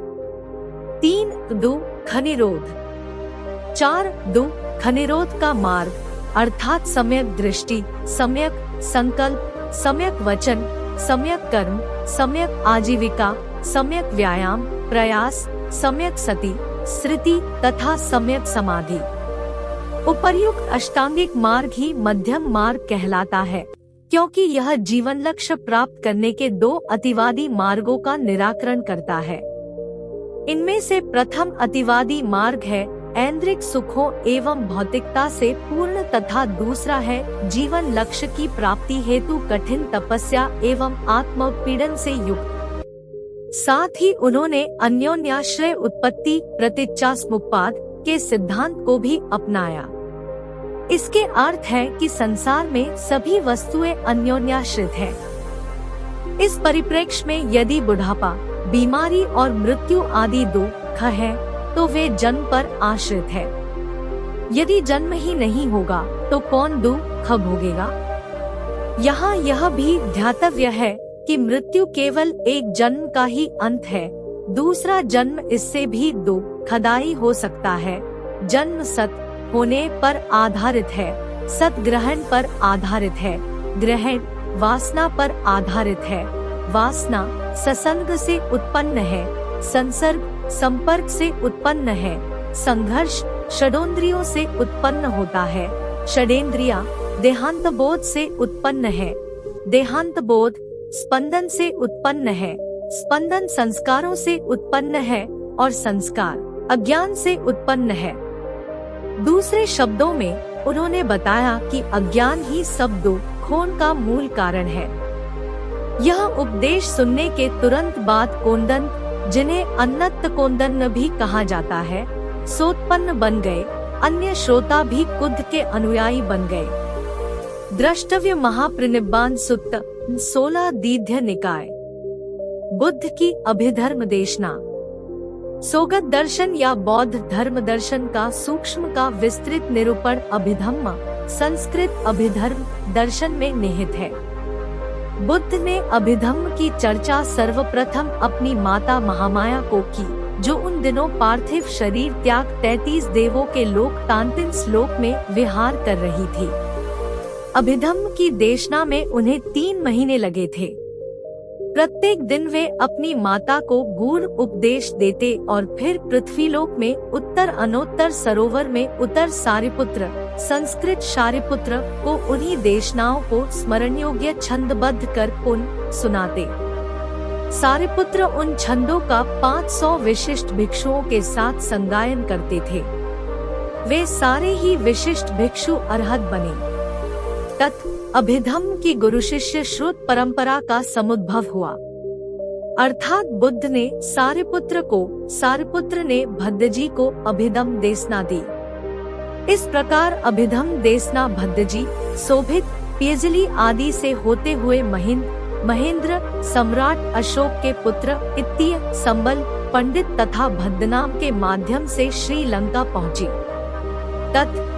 3 दुख निरोध, 4 दुख निरोध का मार्ग, अर्थात सम्यक दृष्टि, सम्यक संकल्प, सम्यक वचन, सम्यक कर्म, सम्यक आजीविका, सम्यक व्यायाम प्रयास, सम्यक सति स्मृति तथा सम्यक समाधि। उपर्युक्त अष्टांगिक मार्ग ही मध्यम मार्ग कहलाता है, क्योंकि यह जीवन लक्ष्य प्राप्त करने के 2 अतिवादी मार्गों का निराकरण करता है। इनमें से प्रथम अतिवादी मार्ग है ऐन्द्रिक सुखों एवं भौतिकता से पूर्ण तथा दूसरा है जीवन लक्ष्य की प्राप्ति हेतु कठिन तपस्या एवं आत्मपीड़न से युक्त। साथ ही उन्होंने अन्योन्याश्रय उत्पत्ति प्रतिच्ඡा समुप्पाद के सिद्धांत को भी अपनाया। इसके अर्थ है कि संसार में सभी वस्तुएं अन्योन्याश्रित हैं। इस परिप्रेक्ष्य में यदि बुढ़ापा, बीमारी और मृत्यु आदि दुख है तो वे जन्म पर आश्रित है। यदि जन्म ही नहीं होगा तो कौन दुख भोगेगा? यहाँ यह भी ध्यातव्य है कि मृत्यु केवल एक जन्म का ही अंत है, दूसरा जन्म इससे भी दुखदायी हो सकता है। जन्म सत होने पर आधारित है, सत ग्रहण पर आधारित है, ग्रहण वासना पर आधारित है, वासना ससंग से उत्पन्न है, संसर्ग संपर्क से उत्पन्न है, संघर्ष षडोंद्रियों से उत्पन्न होता है, षडेंद्रिया देहांत बोध से उत्पन्न है, देहांत बोध स्पंदन से उत्पन्न है, स्पंदन संस्कारों से उत्पन्न है और संस्कार अज्ञान से उत्पन्न है। दूसरे शब्दों में उन्होंने बताया कि अज्ञान ही सब दुखों का मूल कारण है। यह उपदेश सुनने के तुरंत बाद कोंदन, जिन्हें अन्नत कोंदन भी कहा जाता है, सोत्पन्न बन गए। अन्य श्रोता भी कुद्ध के अनुयायी बन गए। द्रष्टव्य महाप्रणिब्बान सुत्त 16 दीध्य निकाय। बुद्ध की अभिधर्म देशना। सोगत दर्शन या बौद्ध धर्म दर्शन का सूक्ष्म का विस्तृत निरूपण अभिधम्म संस्कृत अभिधर्म दर्शन में निहित है। बुद्ध ने अभिधम्म की चर्चा सर्वप्रथम अपनी माता महामाया को की, जो उन दिनों पार्थिव शरीर त्याग 33 देवों के लोक तांतिन श्लोक में विहार कर रही थी। अभिधम्म की देशना में उन्हें 3 महीने लगे थे। प्रत्येक दिन वे अपनी माता को गूढ़ उपदेश देते और फिर पृथ्वीलोक में उत्तर अनोत्तर सरोवर में उत्तर सारिपुत्र संस्कृत शारिपुत्र को उन्हीं देशनाओं को स्मरण योग्य छंदबद्ध कर पुनः सुनाते। सारिपुत्र उन छंदों का 500 विशिष्ट भिक्षुओं के साथ संगायन करते थे। वे सारे ही विशिष्ट भिक्षु अरहत बने। तत् अभिधम्म की गुरु शिष्य श्रुत परंपरा का समुद्भव हुआ, अर्थात बुद्ध ने सारिपुत्र को, सारिपुत्र ने भद्दजी को अभिधम्म देशना दी। इस प्रकार अभिधम्म देशना भद्दजी, शोभित, पेजली आदि से होते हुए महिंद, महेंद्र, सम्राट अशोक के पुत्र इत्तीय, संबल, पंडित तथा भद्दनाम के माध्यम से श्रीलंका पहुंची।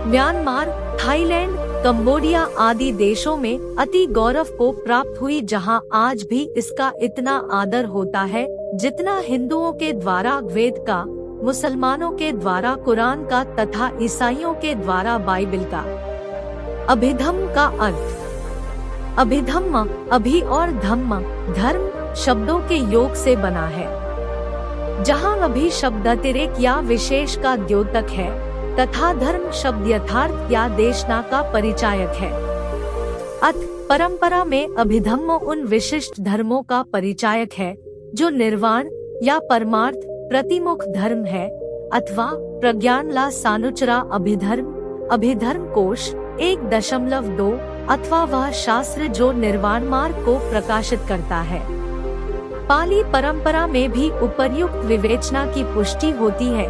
म्यांमार, थाईलैंड, कंबोडिया आदि देशों में अति गौरव को प्राप्त हुई, जहां आज भी इसका इतना आदर होता है जितना हिंदुओं के द्वारा वेद का, मुसलमानों के द्वारा कुरान का तथा ईसाइयों के द्वारा बाइबिल का। अभिधम्म का अर्थ अभिधम्म, अभि और धम्म, धर्म शब्दों के योग से बना है, जहाँ अभि शब्द अतिरेक या विशेष का द्योतक है तथा धर्म शब्द यथार्थ या देशना का परिचायक है। परंपरा में अभिधम्म उन विशिष्ट धर्मों का परिचायक है जो निर्वाण या परमार्थ प्रतिमुख धर्म है, अथवा प्रज्ञानला सानुचरा अभिधर्म, अभिधर्म कोश 1.2, अथवा वह शास्त्र जो निर्वाण मार्ग को प्रकाशित करता है। पाली परंपरा में भी उपर्युक्त विवेचना की पुष्टि होती है,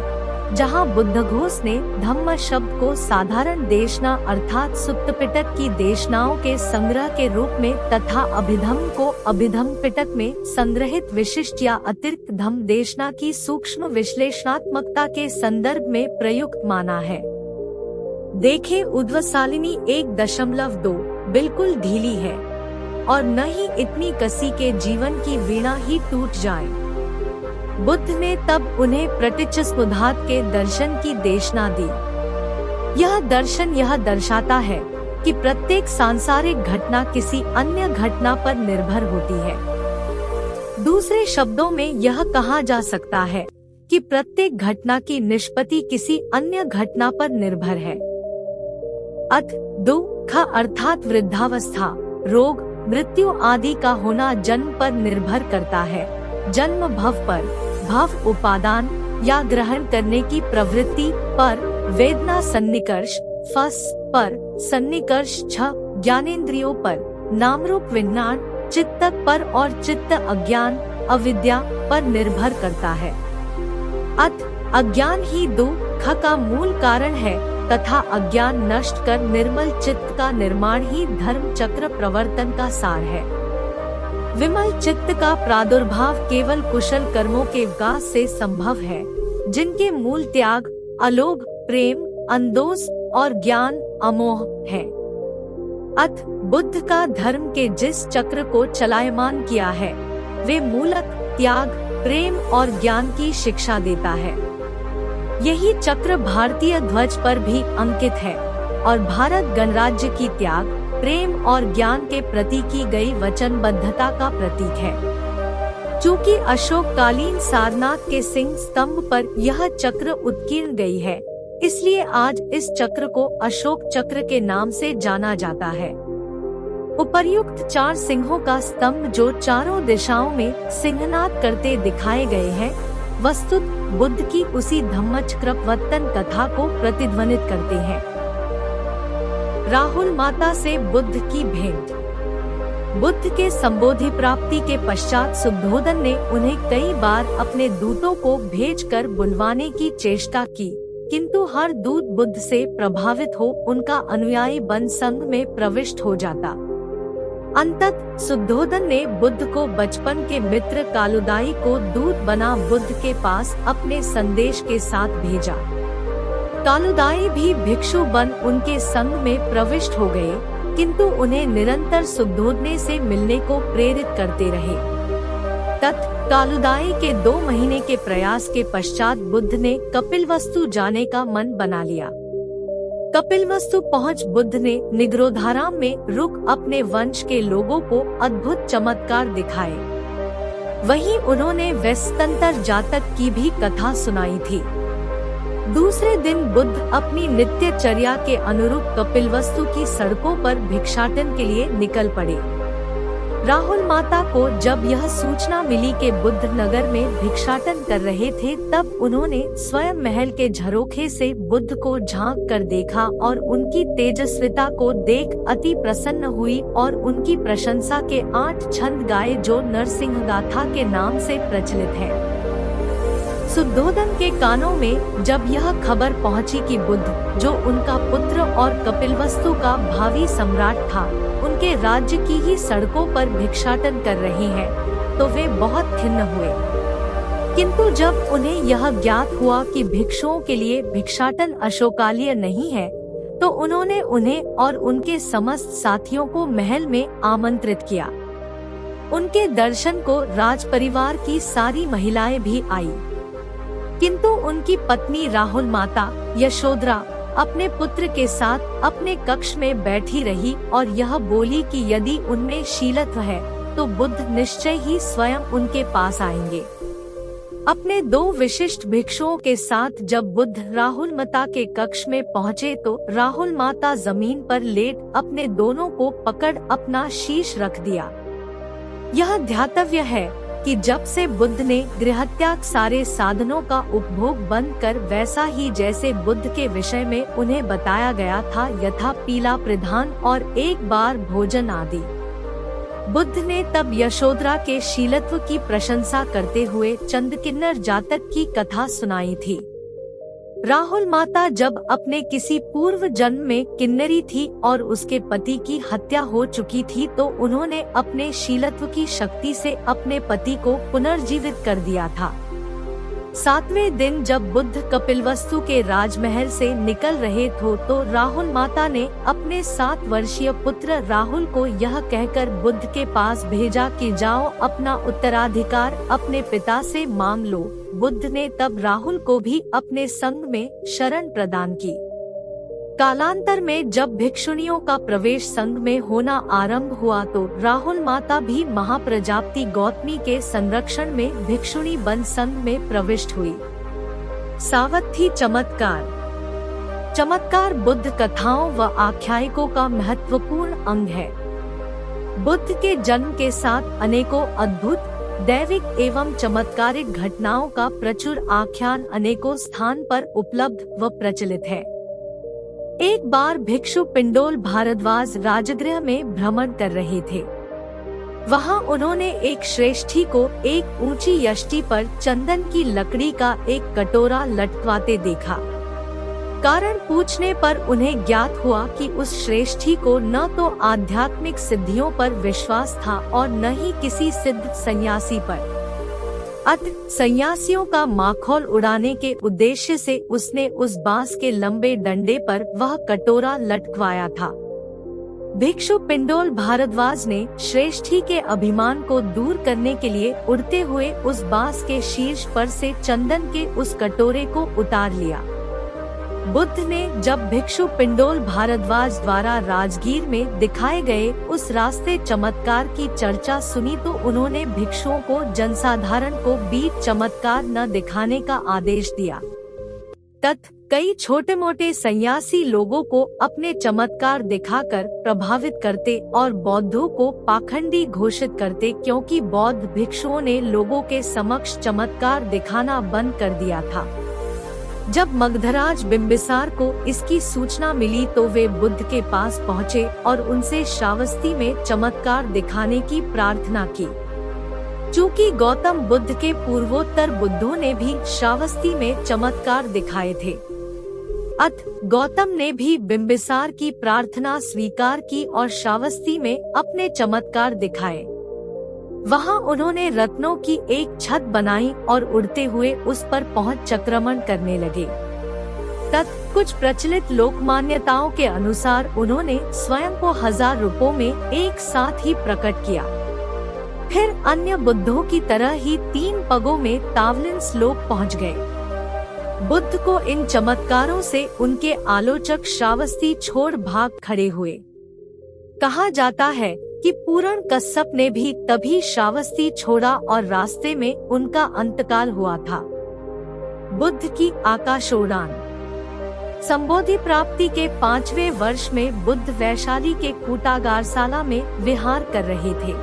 जहां बुद्धघोष ने धम्म शब्द को साधारण देशना अर्थात सुत्तपिटक की देशनाओं के संग्रह के रूप में तथा अभिधम्म को अभिधम्म पिटक में संग्रहित विशिष्ट या अतिरिक्त धम्म देशना की सूक्ष्म विश्लेषणात्मकता के संदर्भ में प्रयुक्त माना है। देखें उद्वसालिनी 1.2 बिल्कुल ढीली है और न ही इतनी कसी के जीवन की वीणा ही टूट जाए। बुद्ध ने तब उन्हें प्रतिच्छस्मुधात के दर्शन की देशना दी। यह दर्शन यह दर्शाता है कि प्रत्येक सांसारिक घटना किसी अन्य घटना पर निर्भर होती है। दूसरे शब्दों में यह कहा जा सकता है कि प्रत्येक घटना की निष्पत्ति किसी अन्य घटना पर निर्भर है। दुख अर्थात वृद्धावस्था, रोग, मृत्यु आदि का होना जन्म पर निर्भर करता है। जन्म भव पर, भव उपादान या ग्रहण करने की प्रवृत्ति पर, वेदना सन्निकर्ष फस पर, सन्निकर्ष छ ज्ञानेंद्रियों पर, नामरूप विज्ञान चित्त पर और चित्त अज्ञान अविद्या पर निर्भर करता है। अज्ञान ही दुख का मूल कारण है तथा अज्ञान नष्ट कर निर्मल चित्त का निर्माण ही धर्म चक्र प्रवर्तन का सार है। विमल चित्त का प्रादुर्भाव केवल कुशल कर्मों के विकास से संभव है, जिनके मूल त्याग, अलोभ, प्रेम, अंदोष और ज्ञान अमोह है। बुद्ध का धर्म के जिस चक्र को चलायमान किया है, वे मूलत त्याग, प्रेम और ज्ञान की शिक्षा देता है। यही चक्र भारतीय ध्वज पर भी अंकित है और भारत गणराज्य की त्याग, प्रेम और ज्ञान के प्रति की गई वचनबद्धता का प्रतीक है। चूँकि अशोककालीन सारनाथ के सिंह स्तंभ पर यह चक्र उत्कीर्ण गई है, इसलिए आज इस चक्र को अशोक चक्र के नाम से जाना जाता है। उपर्युक्त 4 सिंहों का स्तंभ जो चारों दिशाओं में सिंहनाद करते दिखाए गए हैं, वस्तुत बुद्ध की उसी धम्मचक्रवर्तन कथा को प्रतिध्वनित करते हैं। राहुल माता से बुद्ध की भेंट। बुद्ध के संबोधि प्राप्ति के पश्चात सुद्धोधन ने उन्हें कई बार अपने दूतों को भेजकर बुलवाने की चेष्टा की, किंतु हर दूत बुद्ध से प्रभावित हो उनका अनुयायी बन संघ में प्रविष्ट हो जाता। अंततः सुद्धोधन ने बुद्ध को बचपन के मित्र कालुदाई को दूत बना बुद्ध के पास अपने संदेश के साथ भेजा। कालुदाई भी भिक्षु बन उनके संग में प्रविष्ट हो गए, किंतु उन्हें निरंतर सुद्धोधन से मिलने को प्रेरित करते रहे। कालुदाई के 2 महीने के प्रयास के पश्चात बुद्ध ने कपिलवस्तु जाने का मन बना लिया। कपिलवस्तु पहुंच बुद्ध ने निग्रोधाराम में रुक अपने वंश के लोगों को अद्भुत चमत्कार दिखाए। वहीं उन्होंने वेस्तंतर जातक की भी कथा सुनाई थी। दूसरे दिन बुद्ध अपनी नित्यचर्या के अनुरूप कपिलवस्तु की सड़कों पर भिक्षाटन के लिए निकल पड़े। राहुल माता को जब यह सूचना मिली कि बुद्ध नगर में भिक्षाटन कर रहे थे, तब उन्होंने स्वयं महल के झरोखे से बुद्ध को झांक कर देखा और उनकी तेजस्विता को देख अति प्रसन्न हुई और उनकी प्रशंसा के 8 छंद गाए जो नरसिंह गाथा के नाम से प्रचलित है। सुद्धोधन के कानों में जब यह खबर पहुंची कि बुद्ध, जो उनका पुत्र और कपिलवस्तु का भावी सम्राट था, उनके उनके राज्य की ही सड़कों पर भिक्षाटन कर रहे हैं, तो वे बहुत खिन्न हुए। किंतु जब उन्हें यह ज्ञात हुआ कि भिक्षुओं के लिए भिक्षाटन अशोकालय नहीं है, तो उन्होंने उन्हें और उनके समस्त साथियों को महल में आमंत्रित किया। उनके दर्शन को राजपरिवार की सारी महिलाएं भी आई, किंतु उनकी पत्नी राहुल माता यशोधरा अपने पुत्र के साथ अपने कक्ष में बैठी रही और यह बोली कि यदि उनमें शीलत्व है तो बुद्ध निश्चय ही स्वयं उनके पास आएंगे। अपने 2 विशिष्ट भिक्षुओं के साथ जब बुद्ध राहुल माता के कक्ष में पहुँचे तो राहुल माता जमीन पर लेट अपने दोनों को पकड़ अपना शीश रख दिया। यह ध्यातव्य है कि जब से बुद्ध ने गृहत्याग सारे साधनों का उपभोग बंद कर, वैसा ही जैसे बुद्ध के विषय में उन्हें बताया गया था, यथा पीला परिधान और एक बार भोजन आदि। बुद्ध ने तब यशोधरा के शीलत्व की प्रशंसा करते हुए चंद्रकिन्नर जातक की कथा सुनाई थी। राहुल माता जब अपने किसी पूर्व जन्म में किन्नरी थी और उसके पति की हत्या हो चुकी थी, तो उन्होंने अपने शीलत्व की शक्ति से अपने पति को पुनर्जीवित कर दिया था। 7वें दिन जब बुद्ध कपिलवस्तु के राजमहल से निकल रहे थे तो राहुल माता ने अपने 7 वर्षीय पुत्र राहुल को यह कहकर बुद्ध के पास भेजा कि जाओ अपना उत्तराधिकार अपने पिता से मांग लो। बुद्ध ने तब राहुल को भी अपने संग में शरण प्रदान की। कालांतर में जब भिक्षुणियों का प्रवेश संघ में होना आरंभ हुआ तो राहुल माता भी महाप्रजापति गौतमी के संरक्षण में भिक्षुणी बन संघ में प्रविष्ट हुई। सावत्थी चमत्कार। चमत्कार बुद्ध कथाओं व आख्यायिकों का महत्वपूर्ण अंग है। बुद्ध के जन्म के साथ अनेकों अद्भुत दैविक एवं चमत्कारिक घटनाओं का प्रचुर आख्यान अनेकों स्थान पर उपलब्ध व प्रचलित है। एक बार भिक्षु पिंडोल भारद्वाज राजगृह में भ्रमण कर रहे थे। वहां उन्होंने एक श्रेष्ठी को एक ऊंची यष्टि पर चंदन की लकड़ी का एक कटोरा लटकवाते देखा। कारण पूछने पर उन्हें ज्ञात हुआ कि उस श्रेष्ठी को न तो आध्यात्मिक सिद्धियों पर विश्वास था और न ही किसी सिद्ध सन्यासी पर। अतः सन्यासियों का माखौल उड़ाने के उद्देश्य से उसने उस बांस के लंबे डंडे पर वह कटोरा लटकवाया था। भिक्षु पिंडोल भारद्वाज ने श्रेष्ठी के अभिमान को दूर करने के लिए उड़ते हुए उस बांस के शीर्ष पर से चंदन के उस कटोरे को उतार लिया। बुद्ध ने जब भिक्षु पिंडोल भारद्वाज द्वारा राजगीर में दिखाए गए उस रास्ते चमत्कार की चर्चा सुनी तो उन्होंने भिक्षुओं को जनसाधारण को बीच चमत्कार न दिखाने का आदेश दिया। कई छोटे मोटे सन्यासी लोगों को अपने चमत्कार दिखाकर प्रभावित करते और बौद्धों को पाखंडी घोषित करते, क्योंकि बौद्ध भिक्षुओं ने लोगों के समक्ष चमत्कार दिखाना बंद कर दिया था। जब मगधराज बिंबिसार को इसकी सूचना मिली तो वे बुद्ध के पास पहुँचे और उनसे श्रावस्ती में चमत्कार दिखाने की प्रार्थना की। चूँकि गौतम बुद्ध के पूर्वोत्तर बुद्धों ने भी श्रावस्ती में चमत्कार दिखाए थे, अतः गौतम ने भी बिंबिसार की प्रार्थना स्वीकार की और श्रावस्ती में अपने चमत्कार दिखाए। वहां उन्होंने रत्नों की एक छत बनाई और उड़ते हुए उस पर पहुंच चक्रमण करने लगे। कुछ प्रचलित लोक मान्यताओं के अनुसार उन्होंने स्वयं को 1000 रूपों में एक साथ ही प्रकट किया। फिर अन्य बुद्धों की तरह ही 3 पगों में तावलिन श्लोक पहुंच गए। बुद्ध को इन चमत्कारों से उनके आलोचक श्रावस्ती छोड़ भाग खड़े हुए। कहा जाता है कि पूरण कश्यप ने भी तभी श्रावस्ती छोड़ा और रास्ते में उनका अंतकाल हुआ था। बुद्ध की आकाशोड़ान। संबोधि प्राप्ति के 5वें वर्ष में बुद्ध वैशाली के कूटागारशाला में विहार कर रहे थे।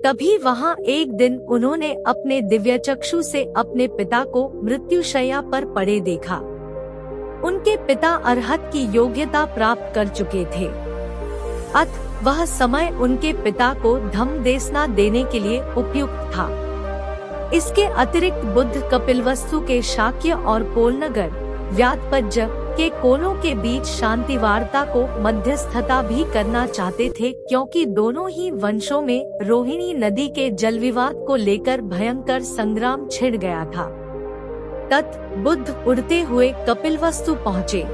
तभी वहां एक दिन उन्होंने अपने दिव्य चक्षु से अपने पिता को मृत्युशैया पर पड़े देखा। उनके पिता अरहत की योग्यता प्राप्त कर चुके थे। अतः वह समय उनके पिता को धम्म देशना देने के लिए उपयुक्त था। इसके अतिरिक्त बुद्ध कपिलवस्तु के शाक्य और कोलनगर, व्यातपज्ज, के कोनों के बीच शांति वार्ता को मध्यस्थता भी करना चाहते थे, क्योंकि दोनों ही वंशों में रोहिणी नदी के जल विवाद को लेकर भयंकर संग्राम छिड़ गया था। बुद्ध उड़ते हुए कपिलवस्तु पहुँचे।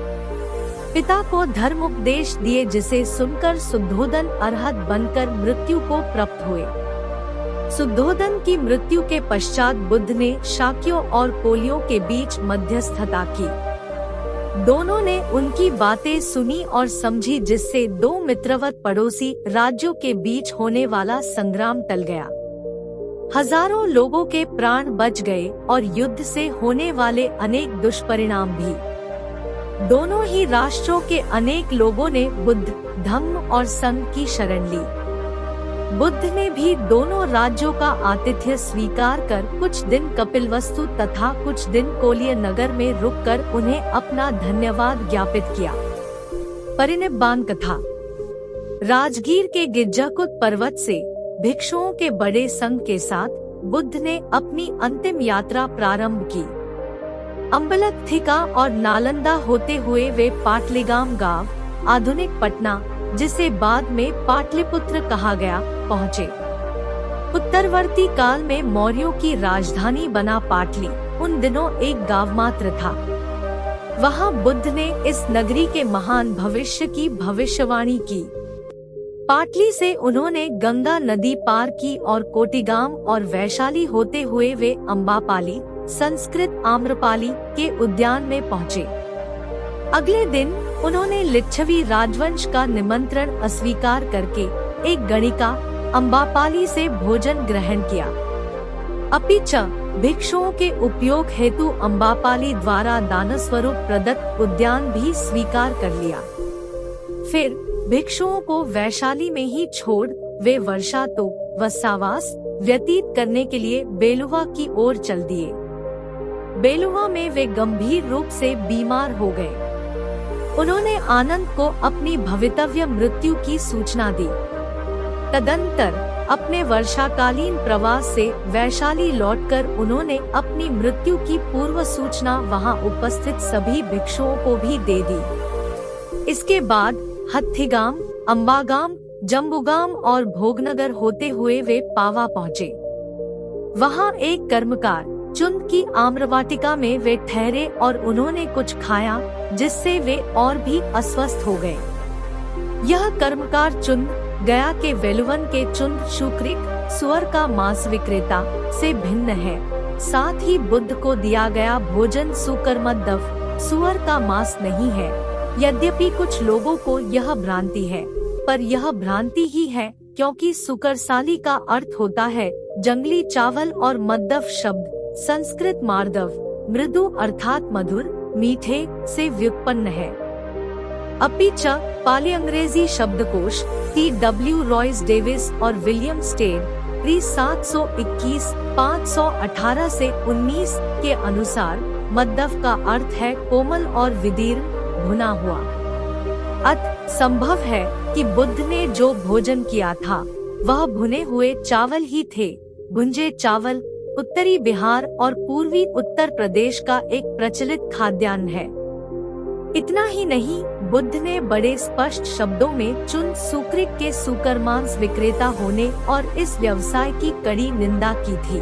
पिता को धर्म उपदेश दिए, जिसे सुनकर शुद्धोदन अरहत बनकर मृत्यु को प्राप्त हुए। शुद्धोदन की मृत्यु के पश्चात बुद्ध ने शाक्यों और कोलियों के बीच मध्यस्थता की। दोनों ने उनकी बातें सुनी और समझी, जिससे दो मित्रवत पड़ोसी राज्यों के बीच होने वाला संग्राम टल गया। हजारों लोगों के प्राण बच गए और युद्ध से होने वाले अनेक दुष्परिणाम भी। दोनों ही राष्ट्रों के अनेक लोगों ने बुद्ध, धम्म और संघ की शरण ली। बुद्ध ने भी दोनों राज्यों का आतिथ्य स्वीकार कर कुछ दिन कपिलवस्तु तथा कुछ दिन कोलिय नगर में रुककर उन्हें अपना धन्यवाद ज्ञापित किया। परिनिब्बाण कथा। राजगीर के गिज्जाकुट पर्वत से भिक्षुओं के बड़े संघ के साथ बुद्ध ने अपनी अंतिम यात्रा प्रारंभ की। अम्बलकथिका और नालंदा होते हुए वे पाटलीगाम गांव, आधुनिक पटना, जिसे बाद में पाटलिपुत्र कहा गया, पहुँचे। उत्तरवर्ती काल में मौर्यों की राजधानी बना पाटली उन दिनों एक गांव मात्र था। वहां बुद्ध ने इस नगरी के महान भविष्य की भविष्यवाणी की। पाटली से उन्होंने गंगा नदी पार की और कोटिगाम और वैशाली होते हुए वे अम्बापाली, संस्कृत आम्रपाली के उद्यान में पहुँचे। अगले दिन उन्होंने लिच्छवी राजवंश का निमंत्रण अस्वीकार करके एक गणिका अम्बापाली से भोजन ग्रहण किया। अपिच भिक्षुओं के उपयोग हेतु अम्बापाली द्वारा दानस्वरूप प्रदत्त उद्यान भी स्वीकार कर लिया। फिर भिक्षुओं को वैशाली में ही छोड़ वे वर्षा तो वसावास व्यतीत करने के लिए बेलुवा की ओर चल दिए। बेलुवा में वे गंभीर रूप से बीमार हो गए। उन्होंने आनंद को अपनी भवितव्य मृत्यु की सूचना दी। तदंतर अपने वर्षाकालीन प्रवास से वैशाली लौटकर उन्होंने अपनी मृत्यु की पूर्व सूचना वहां उपस्थित सभी भिक्षुओं को भी दे दी। इसके बाद हत्थिगाम, अम्बागाम, जम्बुगाम और भोगनगर होते हुए वे पावा पहुँचे। वहां एक कर्मकार चुंद की आम्रवाटिका में वे ठहरे और उन्होंने कुछ खाया, जिससे वे और भी अस्वस्थ हो गए। यह कर्मकार चुंद गया के वेलुवन के चुंद शुक्रिक सुअर का मांस विक्रेता से भिन्न है। साथ ही बुद्ध को दिया गया भोजन सुकर्मद्दव सुअर का मांस नहीं है। यद्यपि कुछ लोगों को यह भ्रांति है, पर यह भ्रांति ही है, क्योंकि सुकरसाली का अर्थ होता है जंगली चावल और मद्दव शब्द संस्कृत मार्दव मृदु अर्थात मधुर, मीठे से व्युत्पन्न है। अपिच पाली अंग्रेजी शब्दकोश T.W. रॉयस डेविस और विलियम स्टेड प्री 721 518 से 19 के अनुसार मद्दव का अर्थ है कोमल और विदीर्ण भुना हुआ। अतः संभव है कि बुद्ध ने जो भोजन किया था वह भुने हुए चावल ही थे। भुंजे चावल उत्तरी बिहार और पूर्वी उत्तर प्रदेश का एक प्रचलित खाद्यान्न है। इतना ही नहीं, बुद्ध ने बड़े स्पष्ट शब्दों में चुंद सुक्रिक के सुकर मांस विक्रेता होने और इस व्यवसाय की कड़ी निंदा की थी।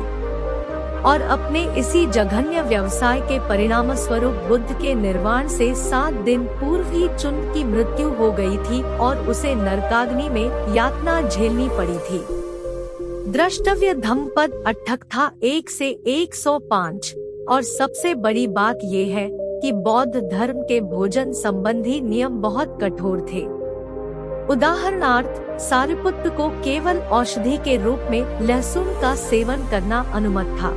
और अपने इसी जघन्य व्यवसाय के परिणाम स्वरूप बुद्ध के निर्वाण से 7 दिन पूर्व ही चुंद की मृत्यु हो गई थी और उसे नरकाग्नि में यातना झेलनी पड़ी थी। द्रष्टव्य धम्मपद 88 1 से 105। और सबसे बड़ी बात ये है कि बौद्ध धर्म के भोजन संबंधी नियम बहुत कठोर थे। उदाहरणार्थ सारिपुत्र को केवल औषधि के रूप में लहसुन का सेवन करना अनुमत था।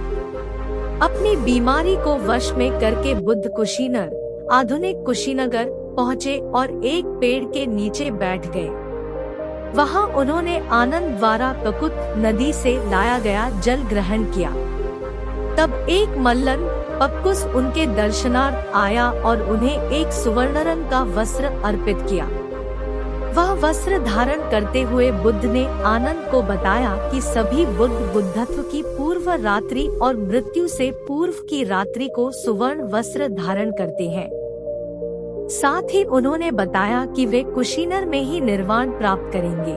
अपनी बीमारी को वश में करके बुद्ध कुशीनगर, आधुनिक कुशीनगर पहुँचे और एक पेड़ के नीचे बैठ गए। वहां उन्होंने आनंद द्वारा ककुत नदी से लाया गया जल ग्रहण किया। तब एक मल्लन पक्कुस उनके दर्शनार्थ आया और उन्हें एक सुवर्ण रंग का वस्त्र अर्पित किया। वह वस्त्र धारण करते हुए बुद्ध ने आनंद को बताया कि सभी बुद्ध बुद्धत्व की पूर्व रात्रि और मृत्यु से पूर्व की रात्रि को सुवर्ण वस्त्र धारण करते हैं। साथ ही उन्होंने बताया कि वे कुशीनर में ही निर्वाण प्राप्त करेंगे।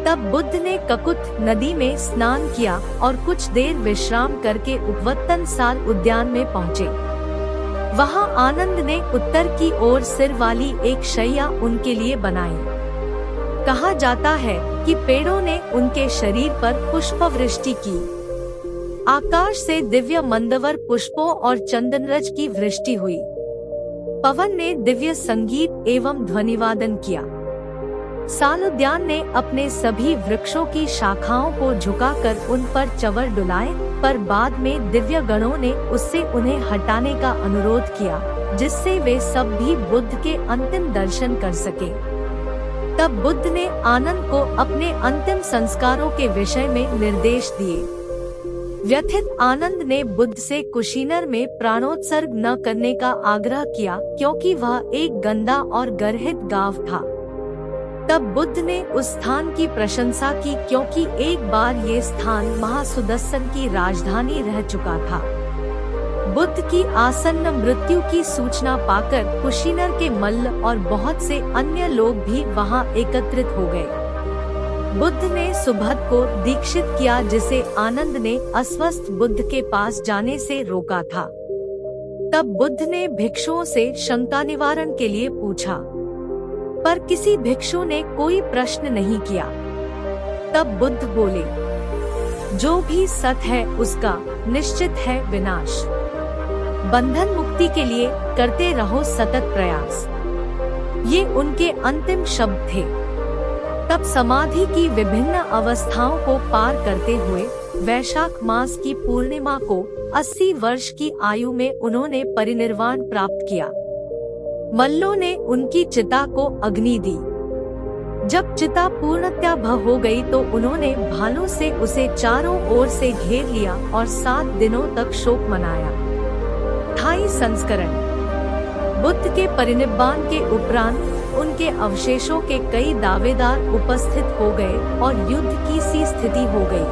तब बुद्ध ने ककुत नदी में स्नान किया और कुछ देर विश्राम करके उपवत्तन साल उद्यान में पहुँचे। वहाँ आनंद ने उत्तर की ओर सिर वाली एक शैया उनके लिए बनाई। कहा जाता है कि पेड़ों ने उनके शरीर पर पुष्पवृष्टि की। आकाश से दिव्य मंदवर पुष्पों और चंदनरज की वृष्टि हुई। पवन ने दिव्य संगीत एवं ध्वनिवादन किया। सालोद्यान ने अपने सभी वृक्षों की शाखाओं को झुकाकर उन पर चंवर डुलाए, पर बाद में दिव्य गणों ने उससे उन्हें हटाने का अनुरोध किया, जिससे वे सब भी बुद्ध के अंतिम दर्शन कर सके। तब बुद्ध ने आनंद को अपने अंतिम संस्कारों के विषय में निर्देश दिए। व्यथित आनंद ने बुद्ध से कुशीनर में प्राणोत्सर्ग न करने का आग्रह किया, क्योंकि वह एक गंदा और गर्हित गांव था। तब बुद्ध ने उस स्थान की प्रशंसा की, क्योंकि एक बार ये स्थान महासुदर्शन की राजधानी रह चुका था। बुद्ध की आसन्न मृत्यु की सूचना पाकर कुशीनर के मल्ल और बहुत से अन्य लोग भी वहां एकत्रित हो गए। बुद्ध ने सुभद को दीक्षित किया, जिसे आनंद ने अस्वस्थ बुद्ध के पास जाने से रोका था। तब बुद्ध ने भिक्षुओं से शंका निवारण के लिए पूछा, पर किसी भिक्षु ने कोई प्रश्न नहीं किया। तब बुद्ध बोले, जो भी सत है उसका निश्चित है विनाश। बंधन मुक्ति के लिए करते रहो सतत प्रयास। ये उनके अंतिम शब्द थे। तब समाधि की विभिन्न अवस्थाओं को पार करते हुए वैशाख मास की पूर्णिमा को 80 वर्ष की आयु में उन्होंने परिनिर्वाण प्राप्त किया। मल्लों ने उनकी चिता को अग्नि दी। जब चिता पूर्णतया भस्म हो गई तो उन्होंने भालों से उसे चारों ओर से घेर लिया और 7 दिनों तक शोक मनाया। थाई संस्करण। बुद्ध के परिनिब्बाण के उपरांत उनके अवशेषों के कई दावेदार उपस्थित हो गए और युद्ध की सी स्थिति हो गई।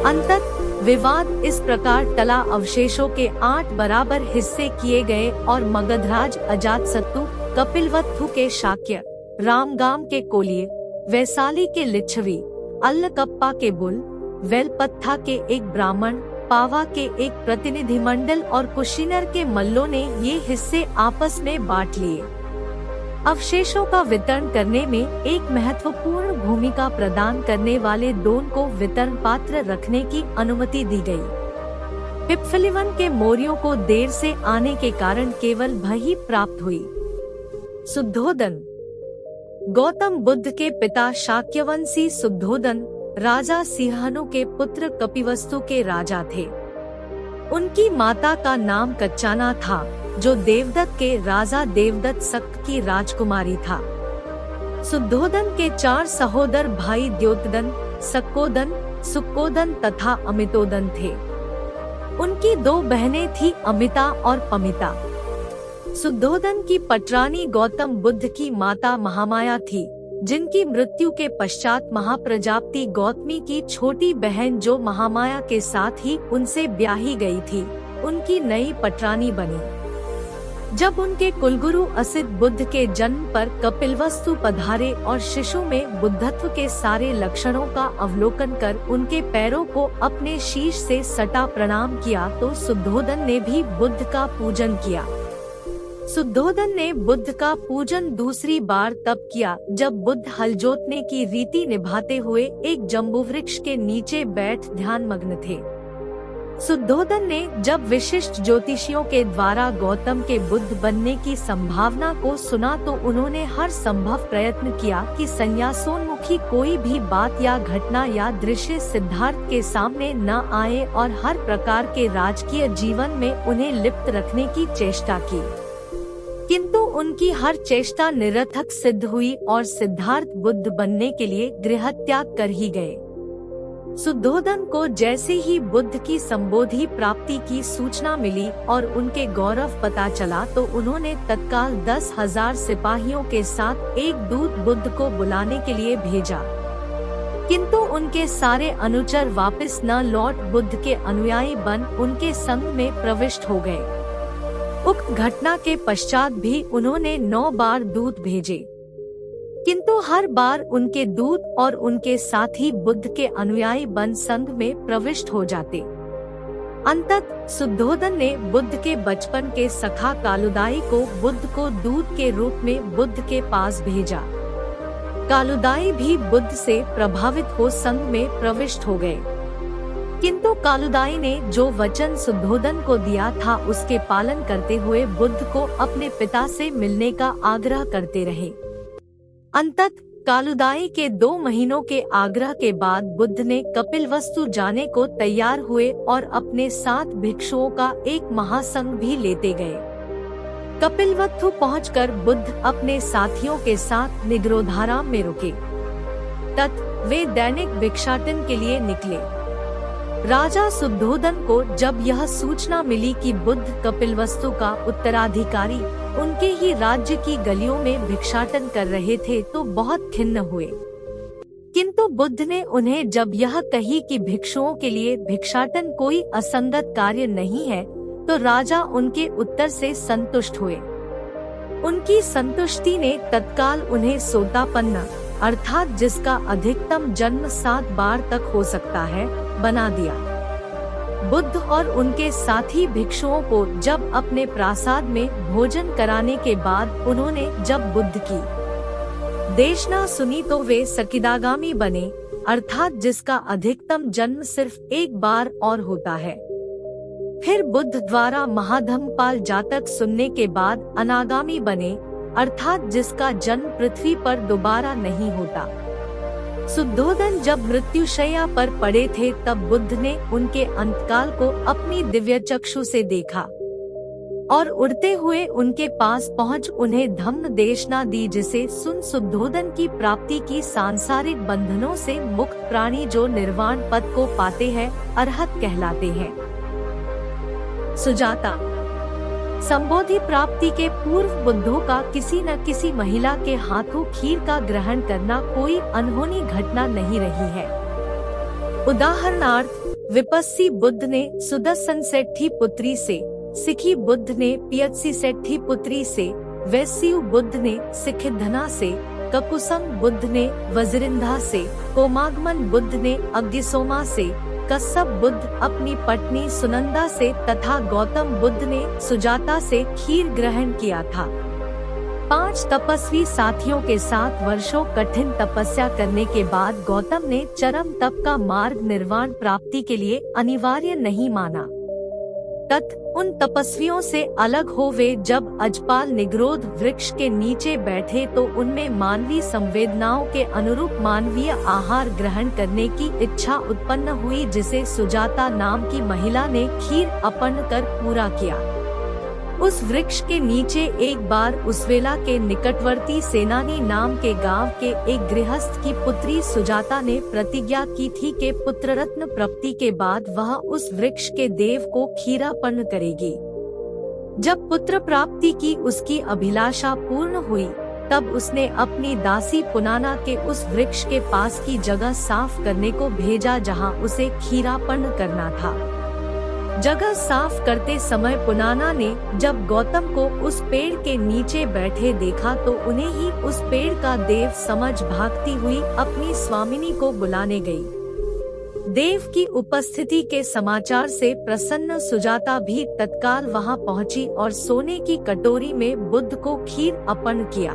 अंततः विवाद इस प्रकार टला, अवशेषों के 8 बराबर हिस्से किए गए और मगधराज अजातशत्रु, कपिलवस्तु के शाक्य, रामगाम के कोलिय, वैशाली के लिच्छवी, अल्लकप्पा के बुल, वेलपत्था के एक ब्राह्मण, पावा के एक प्रतिनिधिमंडल और कुशीनर के मल्लों ने ये हिस्से आपस में बांट लिए। अवशेषों का वितरण करने में एक महत्वपूर्ण भूमिका प्रदान करने वाले दोन को वितरण पात्र रखने की अनुमति दी गई। पिप्पलीवन के मौर्यों को देर से आने के कारण केवल भय प्राप्त हुई। शुद्धोदन। गौतम बुद्ध के पिता शाक्यवंशी शुद्धोदन राजा सिंहनु के पुत्र कपिवस्तु के राजा थे। उनकी माता का नाम कच्चाना था, जो देवदत्त के राजा देवदत्त शक की राजकुमारी था। शुद्धोदन के 4 सहोदर भाई द्योतदन, सक्कोदन, सुक्कोदन तथा अमितोदन थे। उनकी 2 बहनें थीं, अमिता और पमिता। शुद्धोदन की पटरानी गौतम बुद्ध की माता महामाया थी, जिनकी मृत्यु के पश्चात महाप्रजापति गौतमी की छोटी बहन, जो महामाया के साथ ही उनसे ब्याही गई थी, उनकी नई पटरानी बनी। जब उनके कुलगुरु असित बुद्ध के जन्म पर कपिलवस्तु पधारे और शिशु में बुद्धत्व के सारे लक्षणों का अवलोकन कर उनके पैरों को अपने शीश से सटा प्रणाम किया, तो शुद्धोदन ने भी बुद्ध का पूजन किया। शुद्धोदन ने बुद्ध का पूजन दूसरी बार तब किया जब बुद्ध हल जोतने की रीति निभाते हुए एक जम्बूवृक्ष के नीचे बैठ ध्यान मग्न थे। शुद्धोदन ने जब विशिष्ट ज्योतिषियों के द्वारा गौतम के बुद्ध बनने की संभावना को सुना, तो उन्होंने हर संभव प्रयत्न किया कि संन्यासोन्मुखी कोई भी बात या घटना या दृश्य सिद्धार्थ के सामने न आए और हर प्रकार के राजकीय जीवन में उन्हें लिप्त रखने की चेष्टा की। किंतु उनकी हर चेष्टा निरर्थक सिद्ध हुई और सिद्धार्थ बुद्ध बनने के लिए गृह त्याग कर ही गए। शुद्धोदन को जैसे ही बुद्ध की संबोधि प्राप्ति की सूचना मिली और उनके गौरव पता चला, तो उन्होंने तत्काल 10,000 सिपाहियों के साथ एक दूत बुद्ध को बुलाने के लिए भेजा। किंतु उनके सारे अनुचर वापस न लौट बुद्ध के अनुयायी बन उनके संग में प्रविष्ट हो गए। उक्त घटना के पश्चात भी उन्होंने 9 बार दूत भेजे, किंतु हर बार उनके दूत और उनके साथी बुद्ध के अनुयायी बन संघ में प्रविष्ट हो जाते। अंततः शुद्धोधन ने बुद्ध के बचपन के सखा कालुदाई को बुद्ध को दूत के रूप में बुद्ध के पास भेजा। कालुदाई भी बुद्ध से प्रभावित हो संघ में प्रविष्ट हो गए, किंतु कालुदाई ने जो वचन शुद्धोधन को दिया था उसके पालन करते हुए बुद्ध को अपने पिता से मिलने का आग्रह करते रहे। अंततः कालुदाई के 2 महीनों के आग्रह के बाद बुद्ध ने कपिलवस्तु जाने को तैयार हुए और अपने 7 भिक्षुओं का एक महासंघ भी लेते गए। कपिलवस्तु पहुंचकर बुद्ध अपने साथियों के साथ निगरोधाराम में रुके। तत् वे दैनिक भिक्षाटन के लिए निकले। राजा शुद्धोधन को जब यह सूचना मिली कि बुद्ध कपिलवस्तु का उत्तराधिकारी उनके ही राज्य की गलियों में भिक्षाटन कर रहे थे तो बहुत खिन्न हुए, किंतु बुद्ध ने उन्हें जब यह कही कि भिक्षुओं के लिए भिक्षाटन कोई असंगत कार्य नहीं है, तो राजा उनके उत्तर से संतुष्ट हुए। उनकी संतुष्टि ने तत्काल उन्हें सोतापन्न अर्थात जिसका अधिकतम जन्म 7 बार तक हो सकता है, बना दिया। बुद्ध और उनके साथी भिक्षुओं को जब अपने प्रासाद में भोजन कराने के बाद उन्होंने जब बुद्ध की देशना सुनी तो वे सकिदागामी बने, अर्थात जिसका अधिकतम जन्म सिर्फ 1 बार और होता है। फिर बुद्ध द्वारा महाधम्मपाल जातक सुनने के बाद अनागामी बने, अर्थात जिसका जन्म पृथ्वी पर दोबारा नहीं होता। शुद्धोधन जब मृत्युशैया पर पड़े थे तब बुद्ध ने उनके अंतकाल को अपनी दिव्य चक्षु से देखा और उड़ते हुए उनके पास पहुंच उन्हें धम्म देशना दी, जिसे सुन शुद्धोधन की प्राप्ति की सांसारिक बंधनों से मुक्त प्राणी जो निर्वाण पद को पाते हैं अरहत कहलाते हैं। सुजाता संबोधि प्राप्ति के पूर्व बुद्धों का किसी न किसी महिला के हाथों खीर का ग्रहण करना कोई अनहोनी घटना नहीं रही है। उदाहरणार्थ विपस्सी बुद्ध ने सुदर्शन सेट्ठी पुत्री से, सिखी बुद्ध ने पियत्सी सेट्ठी पुत्री से, वैस्यु बुद्ध ने सिखिधना से, ककुसम बुद्ध ने वज्रिंधा से, कोमागमन बुद्ध ने अग्गिसोमा से, कश्यप बुद्ध अपनी पत्नी सुनंदा से तथा गौतम बुद्ध ने सुजाता से खीर ग्रहण किया था। 5 तपस्वी साथियों के साथ वर्षों कठिन तपस्या करने के बाद गौतम ने चरम तप का मार्ग निर्वाण प्राप्ति के लिए अनिवार्य नहीं माना। उन तपस्वियों से अलग हो वे जब अजपाल निग्रोध वृक्ष के नीचे बैठे तो उनमें मानवीय संवेदनाओं के अनुरूप मानवीय आहार ग्रहण करने की इच्छा उत्पन्न हुई, जिसे सुजाता नाम की महिला ने खीर अर्पण कर पूरा किया। उस वृक्ष के नीचे एक बार उस्वेला के निकटवर्ती सेनानी नाम के गांव के एक गृहस्थ की पुत्री सुजाता ने प्रतिज्ञा की थी कि पुत्र रत्न प्राप्ति के बाद वह उस वृक्ष के देव को खीरार्पण करेगी। जब पुत्र प्राप्ति की उसकी अभिलाषा पूर्ण हुई तब उसने अपनी दासी पुनाना के उस वृक्ष के पास की जगह साफ करने को भेजा जहां उसे खीरार्पण करना था। जगह साफ करते समय पुनाना ने जब गौतम को उस पेड़ के नीचे बैठे देखा तो उन्हें ही उस पेड़ का देव समझ भागती हुई अपनी स्वामिनी को बुलाने गई। देव की उपस्थिति के समाचार से प्रसन्न सुजाता भी तत्काल वहां पहुंची और सोने की कटोरी में बुद्ध को खीर अर्पण किया।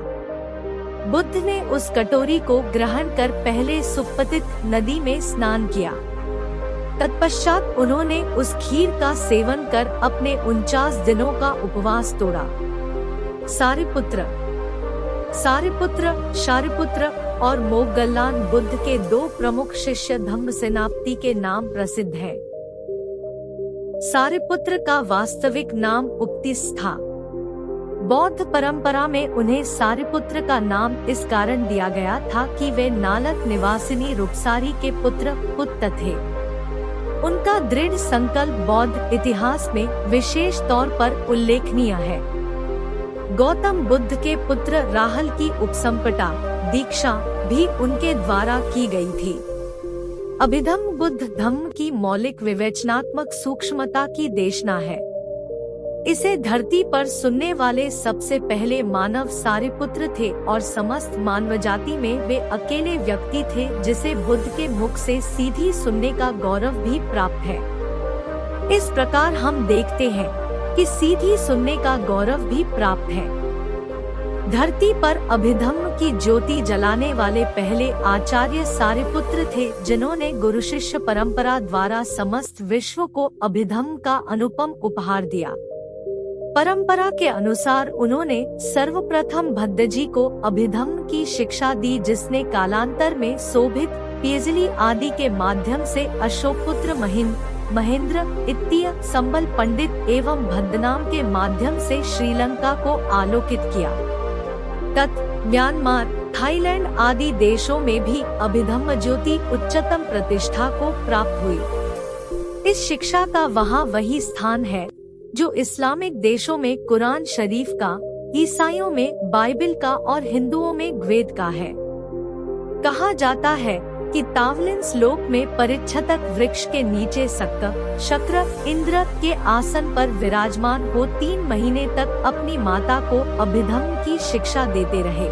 बुद्ध ने उस कटोरी को ग्रहण कर पहले सुप्पतित नदी में स्नान किया। तत्पश्चात उन्होंने उस खीर का सेवन कर अपने 49 दिनों का उपवास तोड़ा। सारिपुत्र, शारिपुत्र और मोगल्लान बुद्ध के 2 प्रमुख शिष्य धम्मसेनापति के नाम प्रसिद्ध हैं। सारिपुत्र का वास्तविक नाम उपतिस था। बौद्ध परंपरा में उन्हें सारिपुत्र का नाम इस कारण दिया गया था कि वे नालक निवासिनी रुपसारी के पुत्र थे। उनका दृढ़ संकल्प बौद्ध इतिहास में विशेष तौर पर उल्लेखनीय है। गौतम बुद्ध के पुत्र राहल की उपसंपदा दीक्षा भी उनके द्वारा की गई थी। अभिधम्म बुद्ध धम्म की मौलिक विवेचनात्मक सूक्ष्मता की देशना है। इसे धरती पर सुनने वाले सबसे पहले मानव सारिपुत्र थे और समस्त मानवजाति में वे अकेले व्यक्ति थे जिसे बुद्ध के मुख से सीधी सुनने का गौरव भी प्राप्त है। इस प्रकार हम देखते हैं कि सीधी सुनने का गौरव भी प्राप्त है। धरती पर अभिधम्म की ज्योति जलाने वाले पहले आचार्य सारिपुत्र थे, जिन्होंने गुरु शिष्य परंपरा द्वारा समस्त विश्व को अभिधम्म का अनुपम उपहार दिया। परंपरा के अनुसार उन्होंने सर्वप्रथम भद्दजी को अभिधम्म की शिक्षा दी, जिसने कालांतर में शोभित पेजली आदि के माध्यम से अशोकपुत्र महेंद्र इत्तीय संबल पंडित एवं भद्दनाम के माध्यम से श्रीलंका को आलोकित किया। म्यांमार, थाईलैंड आदि देशों में भी अभिधम्म ज्योति उच्चतम प्रतिष्ठा को प्राप्त हुई। इस शिक्षा का वहाँ वही स्थान है जो इस्लामिक देशों में कुरान शरीफ का, ईसाइयों में बाइबिल का और हिंदुओं में वेद का है। कहा जाता है कि तावलिन्स लोक में परिच्छतक वृक्ष के नीचे शक्र इंद्र के आसन पर विराजमान हो 3 महीने तक अपनी माता को अभिधम्म की शिक्षा देते रहे,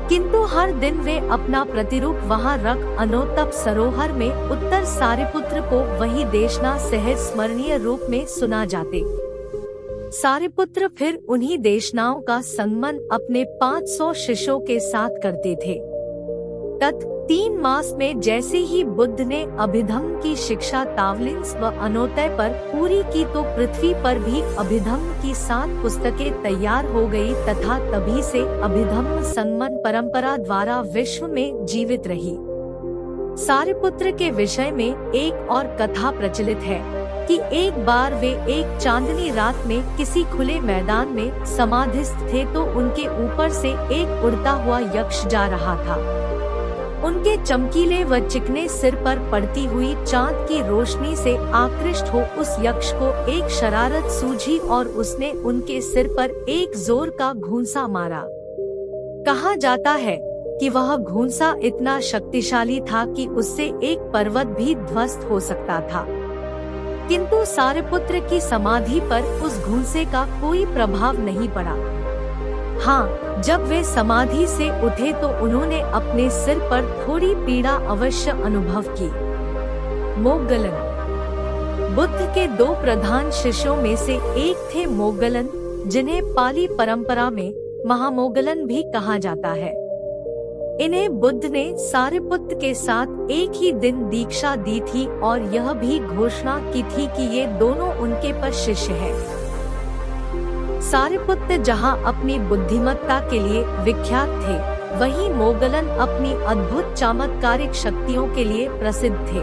किंतु हर दिन वे अपना प्रतिरूप वहां रख अनोतप सरोवर में उत्तर सारिपुत्र को वही देशना सहज स्मरणीय रूप में सुना जाते। सारिपुत्र फिर उन्हीं देशनाओं का संगमन अपने 500 शिष्यों के साथ करते थे। 3 मास में जैसे ही बुद्ध ने अभिधम्म की शिक्षा तावलिन्स व अनोतय पर पूरी की तो पृथ्वी पर भी अभिधम्म की 7 पुस्तकें तैयार हो गई तथा तभी से अभिधम्म संगमन परंपरा द्वारा विश्व में जीवित रही। सारिपुत्र के विषय में एक और कथा प्रचलित है कि एक बार वे एक चांदनी रात में किसी खुले मैदान में समाधिस्थ थे तो उनके ऊपर से एक उड़ता हुआ यक्ष जा रहा था। उनके चमकीले व चिकने सिर पर पड़ती हुई चांद की रोशनी से आकृष्ट हो उस यक्ष को एक शरारत सूझी और उसने उनके सिर पर एक जोर का घूंसा मारा। कहा जाता है कि वह घूंसा इतना शक्तिशाली था कि उससे एक पर्वत भी ध्वस्त हो सकता था, किंतु सारिपुत्र की समाधि पर उस घूंसे का कोई प्रभाव नहीं पड़ा। हाँ, जब वे समाधि से उठे तो उन्होंने अपने सिर पर थोड़ी पीड़ा अवश्य अनुभव की। मोग्गलन बुद्ध के 2 प्रधान शिष्यों में से एक थे मोग्गलन, जिन्हें पाली परंपरा में महामोग्गलन भी कहा जाता है। इन्हें बुद्ध ने सारिपुत्र के साथ एक ही दिन दीक्षा दी थी और यह भी घोषणा की थी कि ये दोनों उनके पर शिष्य हैं। सारिपुत्र जहां अपनी बुद्धिमत्ता के लिए विख्यात थे, वहीं मोग्गलन अपनी अद्भुत चमत्कारिक शक्तियों के लिए प्रसिद्ध थे।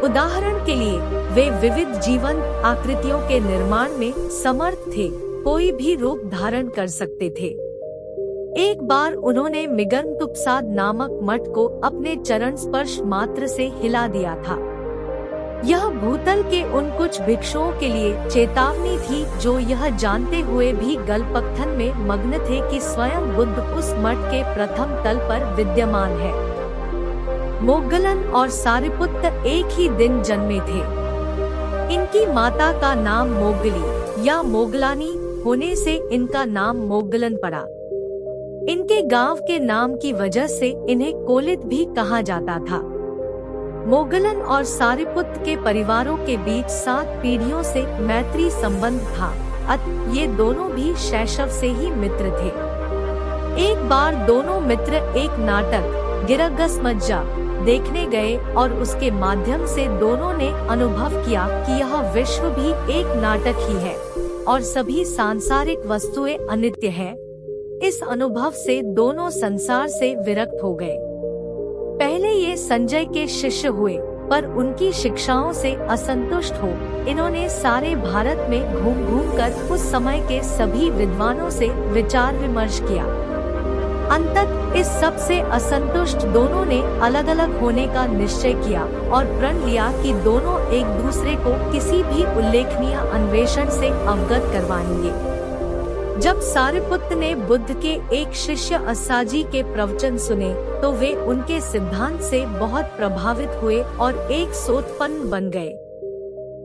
उदाहरण के लिए वे विविध जीवंत आकृतियों के निर्माण में समर्थ थे, कोई भी रूप धारण कर सकते थे। एक बार उन्होंने मिगर्नतुपसाद नामक मठ को अपने चरण स्पर्श मात्र से हिला दिया था। यह भूतल के उन कुछ भिक्षुओं के लिए चेतावनी थी जो यह जानते हुए भी गलपक्थन में मग्न थे कि स्वयं बुद्ध उस मठ के प्रथम तल पर विद्यमान है। मोग्गलन और सारिपुत्र एक ही दिन जन्मे थे। इनकी माता का नाम मोग्गली या मोगलानी होने से इनका नाम मोग्गलन पड़ा। इनके गांव के नाम की वजह से इन्हें कोलित भी कहा जाता था। मोग्गलन और सारिपुत्र के परिवारों के बीच 7 पीढ़ियों से मैत्री संबंध था, अतः ये दोनों भी शैशव से ही मित्र थे। एक बार दोनों मित्र एक नाटक गिरगसमज्जा देखने गए और उसके माध्यम से दोनों ने अनुभव किया कि यह विश्व भी एक नाटक ही है और सभी सांसारिक वस्तुएं अनित्य हैं। इस अनुभव से दोनों संसार से विरक्त हो गए। पहले ये संजय के शिष्य हुए, पर उनकी शिक्षाओं से असंतुष्ट हो इन्होंने सारे भारत में घूम घूम कर उस समय के सभी विद्वानों से विचार विमर्श किया। अंतत इस सब से असंतुष्ट दोनों ने अलग अलग होने का निश्चय किया और प्रण लिया कि दोनों एक दूसरे को किसी भी उल्लेखनीय अन्वेषण से अवगत करवाएंगे। जब सारिपुत्र ने बुद्ध के एक शिष्य अस्साजी के प्रवचन सुने तो वे उनके सिद्धांत से बहुत प्रभावित हुए और एक सोत्पन्न बन गए।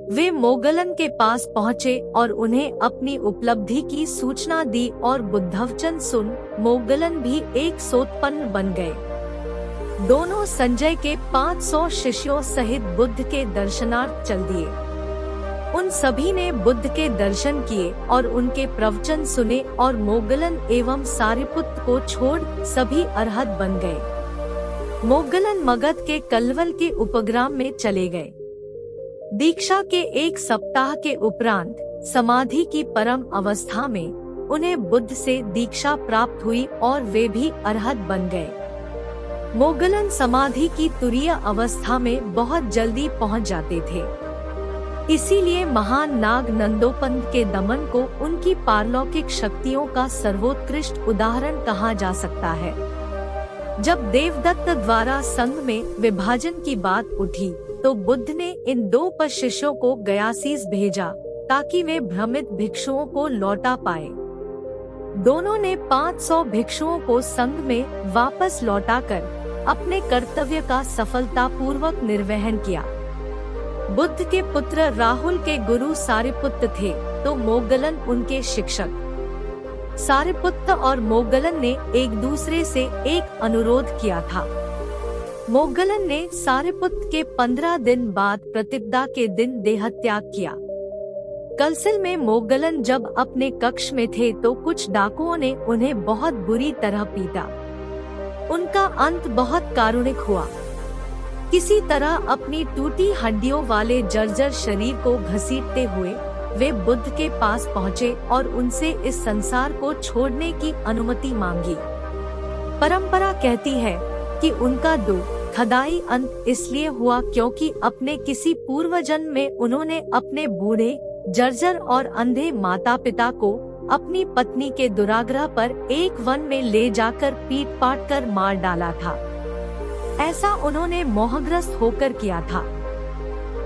वे मोगलन के पास पहुँचे और उन्हें अपनी उपलब्धि की सूचना दी और बुद्धवचन सुन मोगलन भी एक सोत्पन्न बन गए। दोनों संजय के 500 शिष्यों सहित बुद्ध के दर्शनार्थ चल दिए। उन सभी ने बुद्ध के दर्शन किए और उनके प्रवचन सुने और मोगलन एवं सारिपुत्र को छोड़ सभी अरहत बन गए। मोगलन मगध के कल्वल के उपग्राम में चले गए। दीक्षा के 1 सप्ताह के उपरांत समाधि की परम अवस्था में उन्हें बुद्ध से दीक्षा प्राप्त हुई और वे भी अरहत बन गए। मोगलन समाधि की तुरीय अवस्था में बहुत जल्दी पहुंच जाते थे। इसीलिए महान नाग नंदोपंत के दमन को उनकी पारलौकिक शक्तियों का सर्वोत्कृष्ट उदाहरण कहा जा सकता है। जब देवदत्त द्वारा संघ में विभाजन की बात उठी तो बुद्ध ने इन 2 शिष्यों को गयासीस भेजा ताकि वे भ्रमित भिक्षुओं को लौटा पाए। दोनों ने 500 भिक्षुओं को संघ में वापस लौटाकर अपने कर्तव्य का सफलतापूर्वक निर्वहन किया। बुद्ध के पुत्र राहुल के गुरु सारिपुत्र थे तो मोगलन उनके शिक्षक। सारिपुत्र और मोगलन ने एक दूसरे से एक अनुरोध किया था। मोगलन ने सारिपुत्र के 15 दिन बाद प्रतिपदा के दिन देहत्याग किया। कलसिल में मोगलन जब अपने कक्ष में थे तो कुछ डाकुओं ने उन्हें बहुत बुरी तरह पीटा। उनका अंत बहुत कारुणिक हुआ। किसी तरह अपनी टूटी हड्डियों वाले जर्जर शरीर को घसीटते हुए वे बुद्ध के पास पहुँचे और उनसे इस संसार को छोड़ने की अनुमति मांगी। परंपरा कहती है कि उनका दुखदाई अंत इसलिए हुआ क्योंकि अपने किसी पूर्वजन्म में उन्होंने अपने बूढ़े, जर्जर और अंधे माता पिता को अपनी पत्नी के दुराग्रह पर एक वन में ले जाकर पीट पाट कर मार डाला था। ऐसा उन्होंने मोहग्रस्त होकर किया था।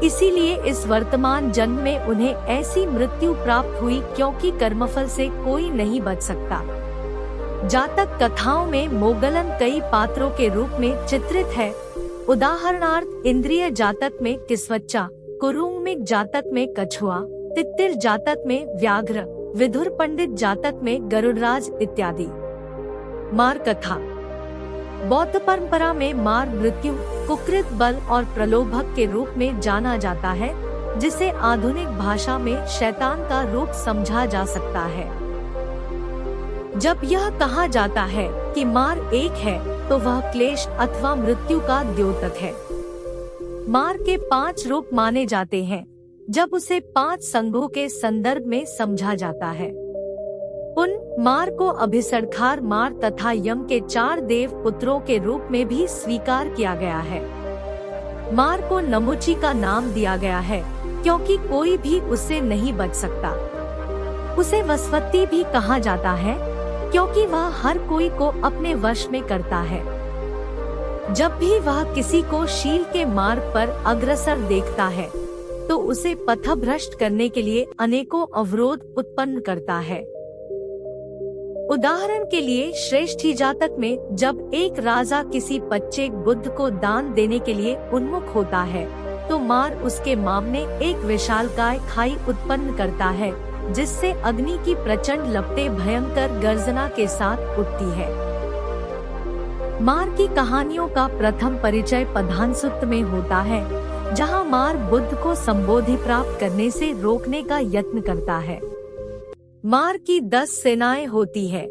इसीलिए इस वर्तमान जन्म में उन्हें ऐसी मृत्यु प्राप्त हुई क्योंकि कर्मफल से कोई नहीं बच सकता। जातक कथाओं में मोगलन कई पात्रों के रूप में चित्रित है। उदाहरणार्थ इंद्रिय जातक में किस्वच्चा, कुरुंगमिक जातक में कछुआ, तित्तिर जातक में व्याघ्र, विधुर पंडित जातक में गरुड़राज इत्यादि। मार कथा। बौद्ध परंपरा में मार मृत्यु, कुकृत बल और प्रलोभक के रूप में जाना जाता है, जिसे आधुनिक भाषा में शैतान का रूप समझा जा सकता है। जब यह कहा जाता है कि मार एक है तो वह क्लेश अथवा मृत्यु का द्योतक है। मार के 5 रूप माने जाते हैं जब उसे 5 संघों के संदर्भ में समझा जाता है। उन मार को अभिसरखार मार तथा यम के 4 देव पुत्रों के रूप में भी स्वीकार किया गया है। मार को नमुची का नाम दिया गया है क्योंकि कोई भी उससे नहीं बच सकता। उसे वसवत्ती भी कहा जाता है क्योंकि वह हर कोई को अपने वश में करता है। जब भी वह किसी को शील के मार्ग पर अग्रसर देखता है तो उसे पथभ्रष्ट करने के लिए अनेकों अवरोध उत्पन्न करता है। उदाहरण के लिए श्रेष्ठी जातक में जब एक राजा किसी बच्चे बुद्ध को दान देने के लिए उन्मुख होता है तो मार उसके सामने एक विशालकाय खाई उत्पन्न करता है जिससे अग्नि की प्रचंड लपटें भयंकर गर्जना के साथ उठती है। मार की कहानियों का प्रथम परिचय पधानसुत्त में होता है जहां मार बुद्ध को संबोधि प्राप्त करने से रोकने का यत्न करता है। मार की 10 सेनाएं होती है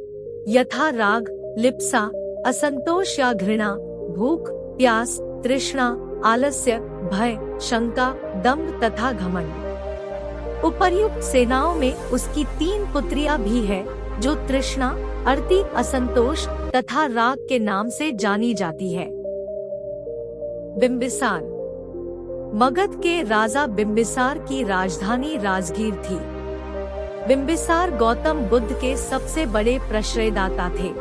यथा राग, लिप्सा, असंतोष या घृणा, भूख, प्यास, तृष्णा, आलस्य, भय, शंका, दंभ तथा घमंड। उपर्युक्त सेनाओं में उसकी 3 पुत्रियां भी है जो तृष्णा, अर्ति, असंतोष तथा राग के नाम से जानी जाती है। बिंबिसार। मगध के राजा बिंबिसार की राजधानी राजगीर थी। बिंबिसार गौतम बुद्ध के सबसे बड़े प्रश्रयदाता थे।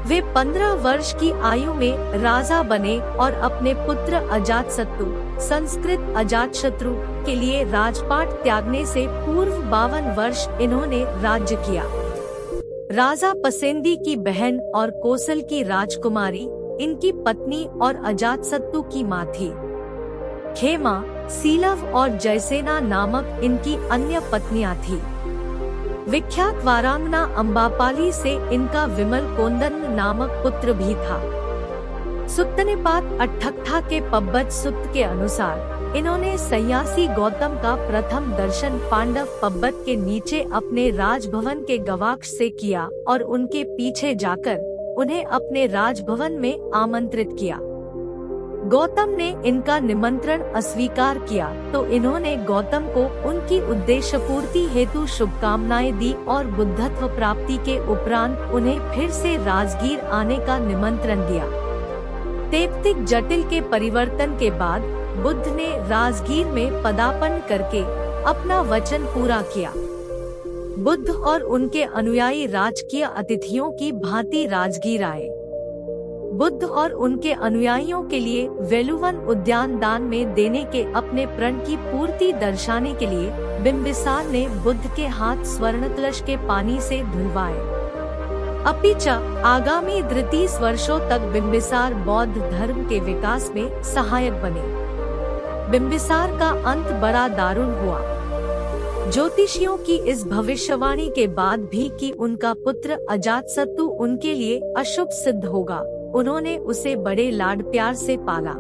वे 15 वर्ष की आयु में राजा बने और अपने पुत्र अजातशत्रु, संस्कृत अजातशत्रु, के लिए राजपाट त्यागने से पूर्व 52 वर्ष इन्होंने राज्य किया। राजा पसेंदी की बहन और कोसल की राजकुमारी इनकी पत्नी और अजातशत्रु की मां थी। खेमा, सीलव और जयसेना नामक इनकी अन्य पत्नियां थीं। विख्यात वारांगना अम्बापाली से इनका विमल कोंदन नामक पुत्र भी था। सुत्तनेपात अट्ठक्था के पब्बत सुत्त के अनुसार इन्होंने सन्यासी गौतम का प्रथम दर्शन पांडव पब्बत के नीचे अपने राजभवन के गवाक्ष से किया और उनके पीछे जाकर उन्हें अपने राजभवन में आमंत्रित किया। गौतम ने इनका निमंत्रण अस्वीकार किया तो इन्होंने गौतम को उनकी उद्देश्य पूर्ति हेतु शुभकामनाएं दी और बुद्धत्व प्राप्ति के उपरांत उन्हें फिर से राजगीर आने का निमंत्रण दिया। तैप्तिक जटिल के परिवर्तन के बाद बुद्ध ने राजगीर में पदार्पण करके अपना वचन पूरा किया। बुद्ध और उनके अनुयायी राजकीय अतिथियों की भांति राजगीर आए। बुद्ध और उनके अनुयायियों के लिए वेलुवन उद्यान दान में देने के अपने प्रण की पूर्ति दर्शाने के लिए बिम्बिसार ने बुद्ध के हाथ स्वर्णकलश के पानी से धुलवाए। अपिच आगामी 33 वर्षों तक बिम्बिसार बौद्ध धर्म के विकास में सहायक बने। बिम्बिसार का अंत बड़ा दारुण हुआ। ज्योतिषियों की इस भविष्यवाणी के बाद भी कि उनका पुत्र अजातशत्रु उनके लिए अशुभ सिद्ध होगा, उन्होंने उसे बड़े लाड प्यार से पाला।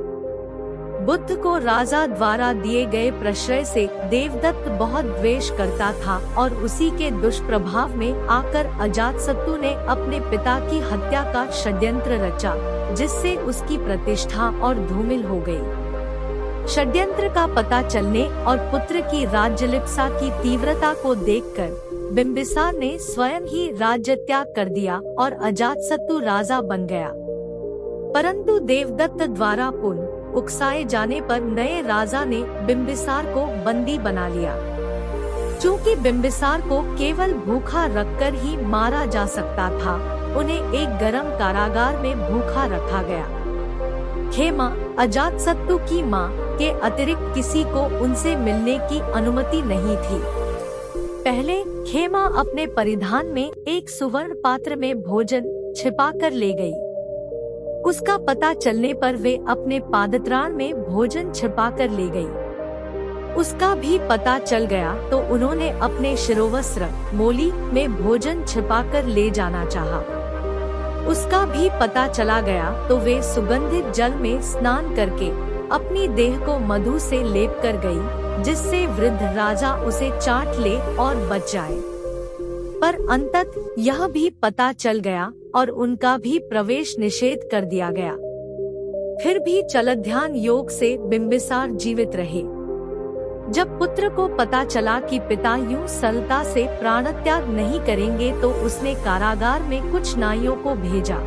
बुद्ध को राजा द्वारा दिए गए प्रश्रय से देवदत्त बहुत द्वेष करता था और उसी के दुष्प्रभाव में आकर अजातशत्रु ने अपने पिता की हत्या का षड्यंत्र रचा, जिससे उसकी प्रतिष्ठा और धूमिल हो गई। षड्यंत्र का पता चलने और पुत्र की राज्यलिप्सा की तीव्रता को देखकर बिम्बिसार ने स्वयं ही राज्य त्याग कर दिया और अजातशत्रु राजा बन गया। परंतु देवदत्त द्वारा पुनः उकसाए जाने पर नए राजा ने बिम्बिसार को बंदी बना लिया। चूँकि बिम्बिसार को केवल भूखा रखकर ही मारा जा सकता था, उन्हें एक गर्म कारागार में भूखा रखा गया। खेमा, अजातशत्रु की मां के अतिरिक्त किसी को उनसे मिलने की अनुमति नहीं थी। पहले खेमा अपने परिधान में एक सुवर्ण पात्र में भोजन छिपाकर ले गई। उसका पता चलने पर वे अपने पादत्राण में भोजन छिपाकर ले गई। उसका भी पता चल गया तो उन्होंने अपने शिरोवस्त्र मोली में भोजन छिपाकर ले जाना चाहा। उसका भी पता चला गया तो वे सुगंधित जल में स्नान करके अपनी देह को मधु से लेप कर गई, जिससे वृद्ध राजा उसे चाट ले और बच जाए। पर अंततः यह भी पता चल गया और उनका भी प्रवेश निषेध कर दिया गया। फिर भी चलध्यान योग से बिम्बिसार जीवित रहे। जब पुत्र को पता चला कि पिता यूं सरलता से प्राणत्याग नहीं करेंगे तो उसने कारागार में कुछ नाइयों को भेजा।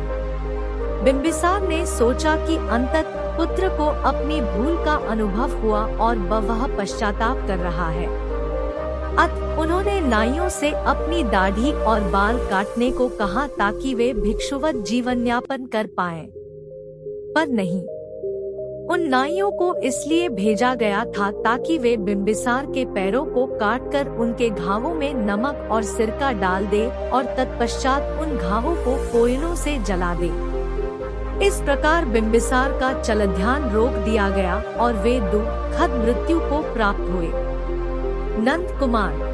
बिम्बिसार ने सोचा कि अंततः पुत्र को अपनी भूल का अनुभव हुआ और वह पश्चाताप कर रहा है। अतः उन्होंने नाइयों से अपनी दाढ़ी और बाल काटने को कहा ताकि वे भिक्षुवत जीवन यापन कर पाएं। पर नहीं, उन नाइयों को इसलिए भेजा गया था ताकि वे बिम्बिसार के पैरों को काटकर उनके घावों में नमक और सिरका डाल दे और तत्पश्चात उन घावों को कोयलों से जला दे। इस प्रकार बिम्बिसार का चलध्यान रोक दिया गया और वे दुखद मृत्यु को प्राप्त हुए। नंद कुमार,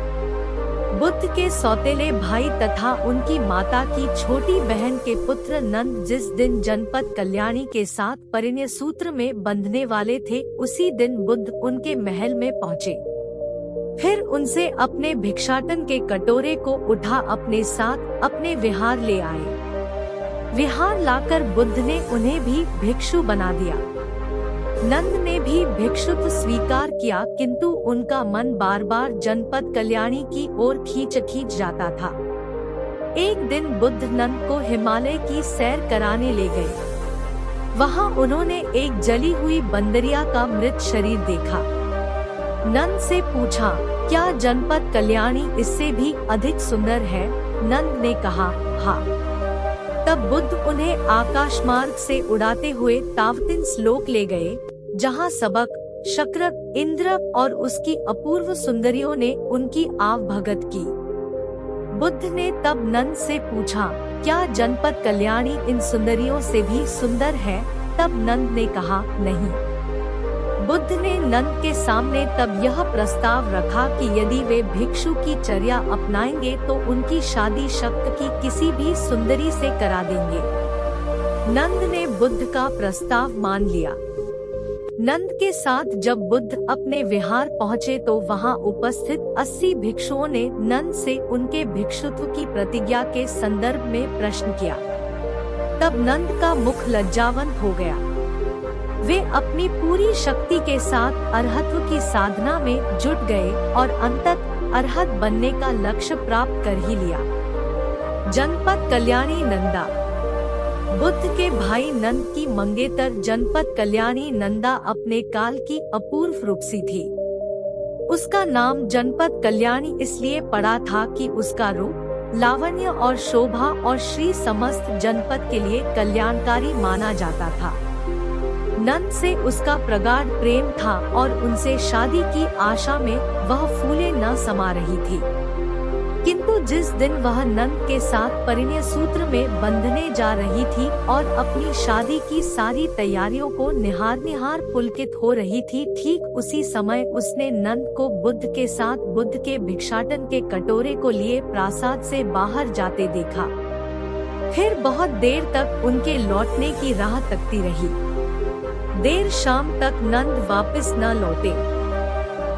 बुद्ध के सौतेले भाई तथा उनकी माता की छोटी बहन के पुत्र नंद जिस दिन जनपद कल्याणी के साथ परिणय सूत्र में बंधने वाले थे, उसी दिन बुद्ध उनके महल में पहुँचे। फिर उनसे अपने भिक्षाटन के कटोरे को उठा अपने साथ अपने विहार ले आए। विहार लाकर बुद्ध ने उन्हें भी भिक्षु बना दिया। नंद ने भी भिक्षुत्व स्वीकार किया, किंतु उनका मन बार बार जनपद कल्याणी की ओर खींच जाता था। एक दिन बुद्ध नंद को हिमालय की सैर कराने ले गए। वहां उन्होंने एक जली हुई बंदरिया का मृत शरीर देखा। नंद से पूछा, क्या जनपद कल्याणी इससे भी अधिक सुंदर है? नंद ने कहा, हाँ। तब बुद्ध उन्हें आकाश मार्ग से उड़ाते हुए तावतिन श्लोक ले गए, जहाँ सबक, शक्र, इंद्र और उसकी अपूर्व सुंदरियों ने उनकी आवभगत की। बुद्ध ने तब नंद से पूछा, क्या जनपद कल्याणी इन सुंदरियों से भी सुंदर है? तब नंद ने कहा, नहीं। बुद्ध ने नंद के सामने तब यह प्रस्ताव रखा कि यदि वे भिक्षु की चर्या अपनाएंगे तो उनकी शादी शक्त की किसी भी सुंदरी से करा देंगे। नंद ने बुद्ध का प्रस्ताव मान लिया। नंद के साथ जब बुद्ध अपने विहार पहुँचे तो वहां उपस्थित 80 भिक्षुओं ने नंद से उनके भिक्षुत्व की प्रतिज्ञा के संदर्भ में प्रश्न किया। तब नंद का मुख लज्जावंत हो गया। वे अपनी पूरी शक्ति के साथ अरहत्व की साधना में जुट गए और अंततः अरहत बनने का लक्ष्य प्राप्त कर ही लिया। जनपद कल्याणी नंदा। बुद्ध के भाई नंद की मंगेतर जनपद कल्याणी नंदा अपने काल की अपूर्व रूपसी थी। उसका नाम जनपद कल्याणी इसलिए पड़ा था कि उसका रूप, लावण्य और शोभा और श्री समस्त जनपद के लिए कल्याणकारी माना जाता था। नंद से उसका प्रगाढ़ प्रेम था और उनसे शादी की आशा में वह फूले न समा रही थी। किंतु जिस दिन वह नंद के साथ परिणय सूत्र में बंधने जा रही थी और अपनी शादी की सारी तैयारियों को निहार पुलकित हो रही थी, ठीक उसी समय उसने नंद को बुद्ध के साथ बुद्ध के भिक्षाटन के कटोरे को लिए प्रासाद से बाहर जाते देखा। फिर बहुत देर तक उनके लौटने की राह तकती रही। देर शाम तक नंद वापस न लौटे।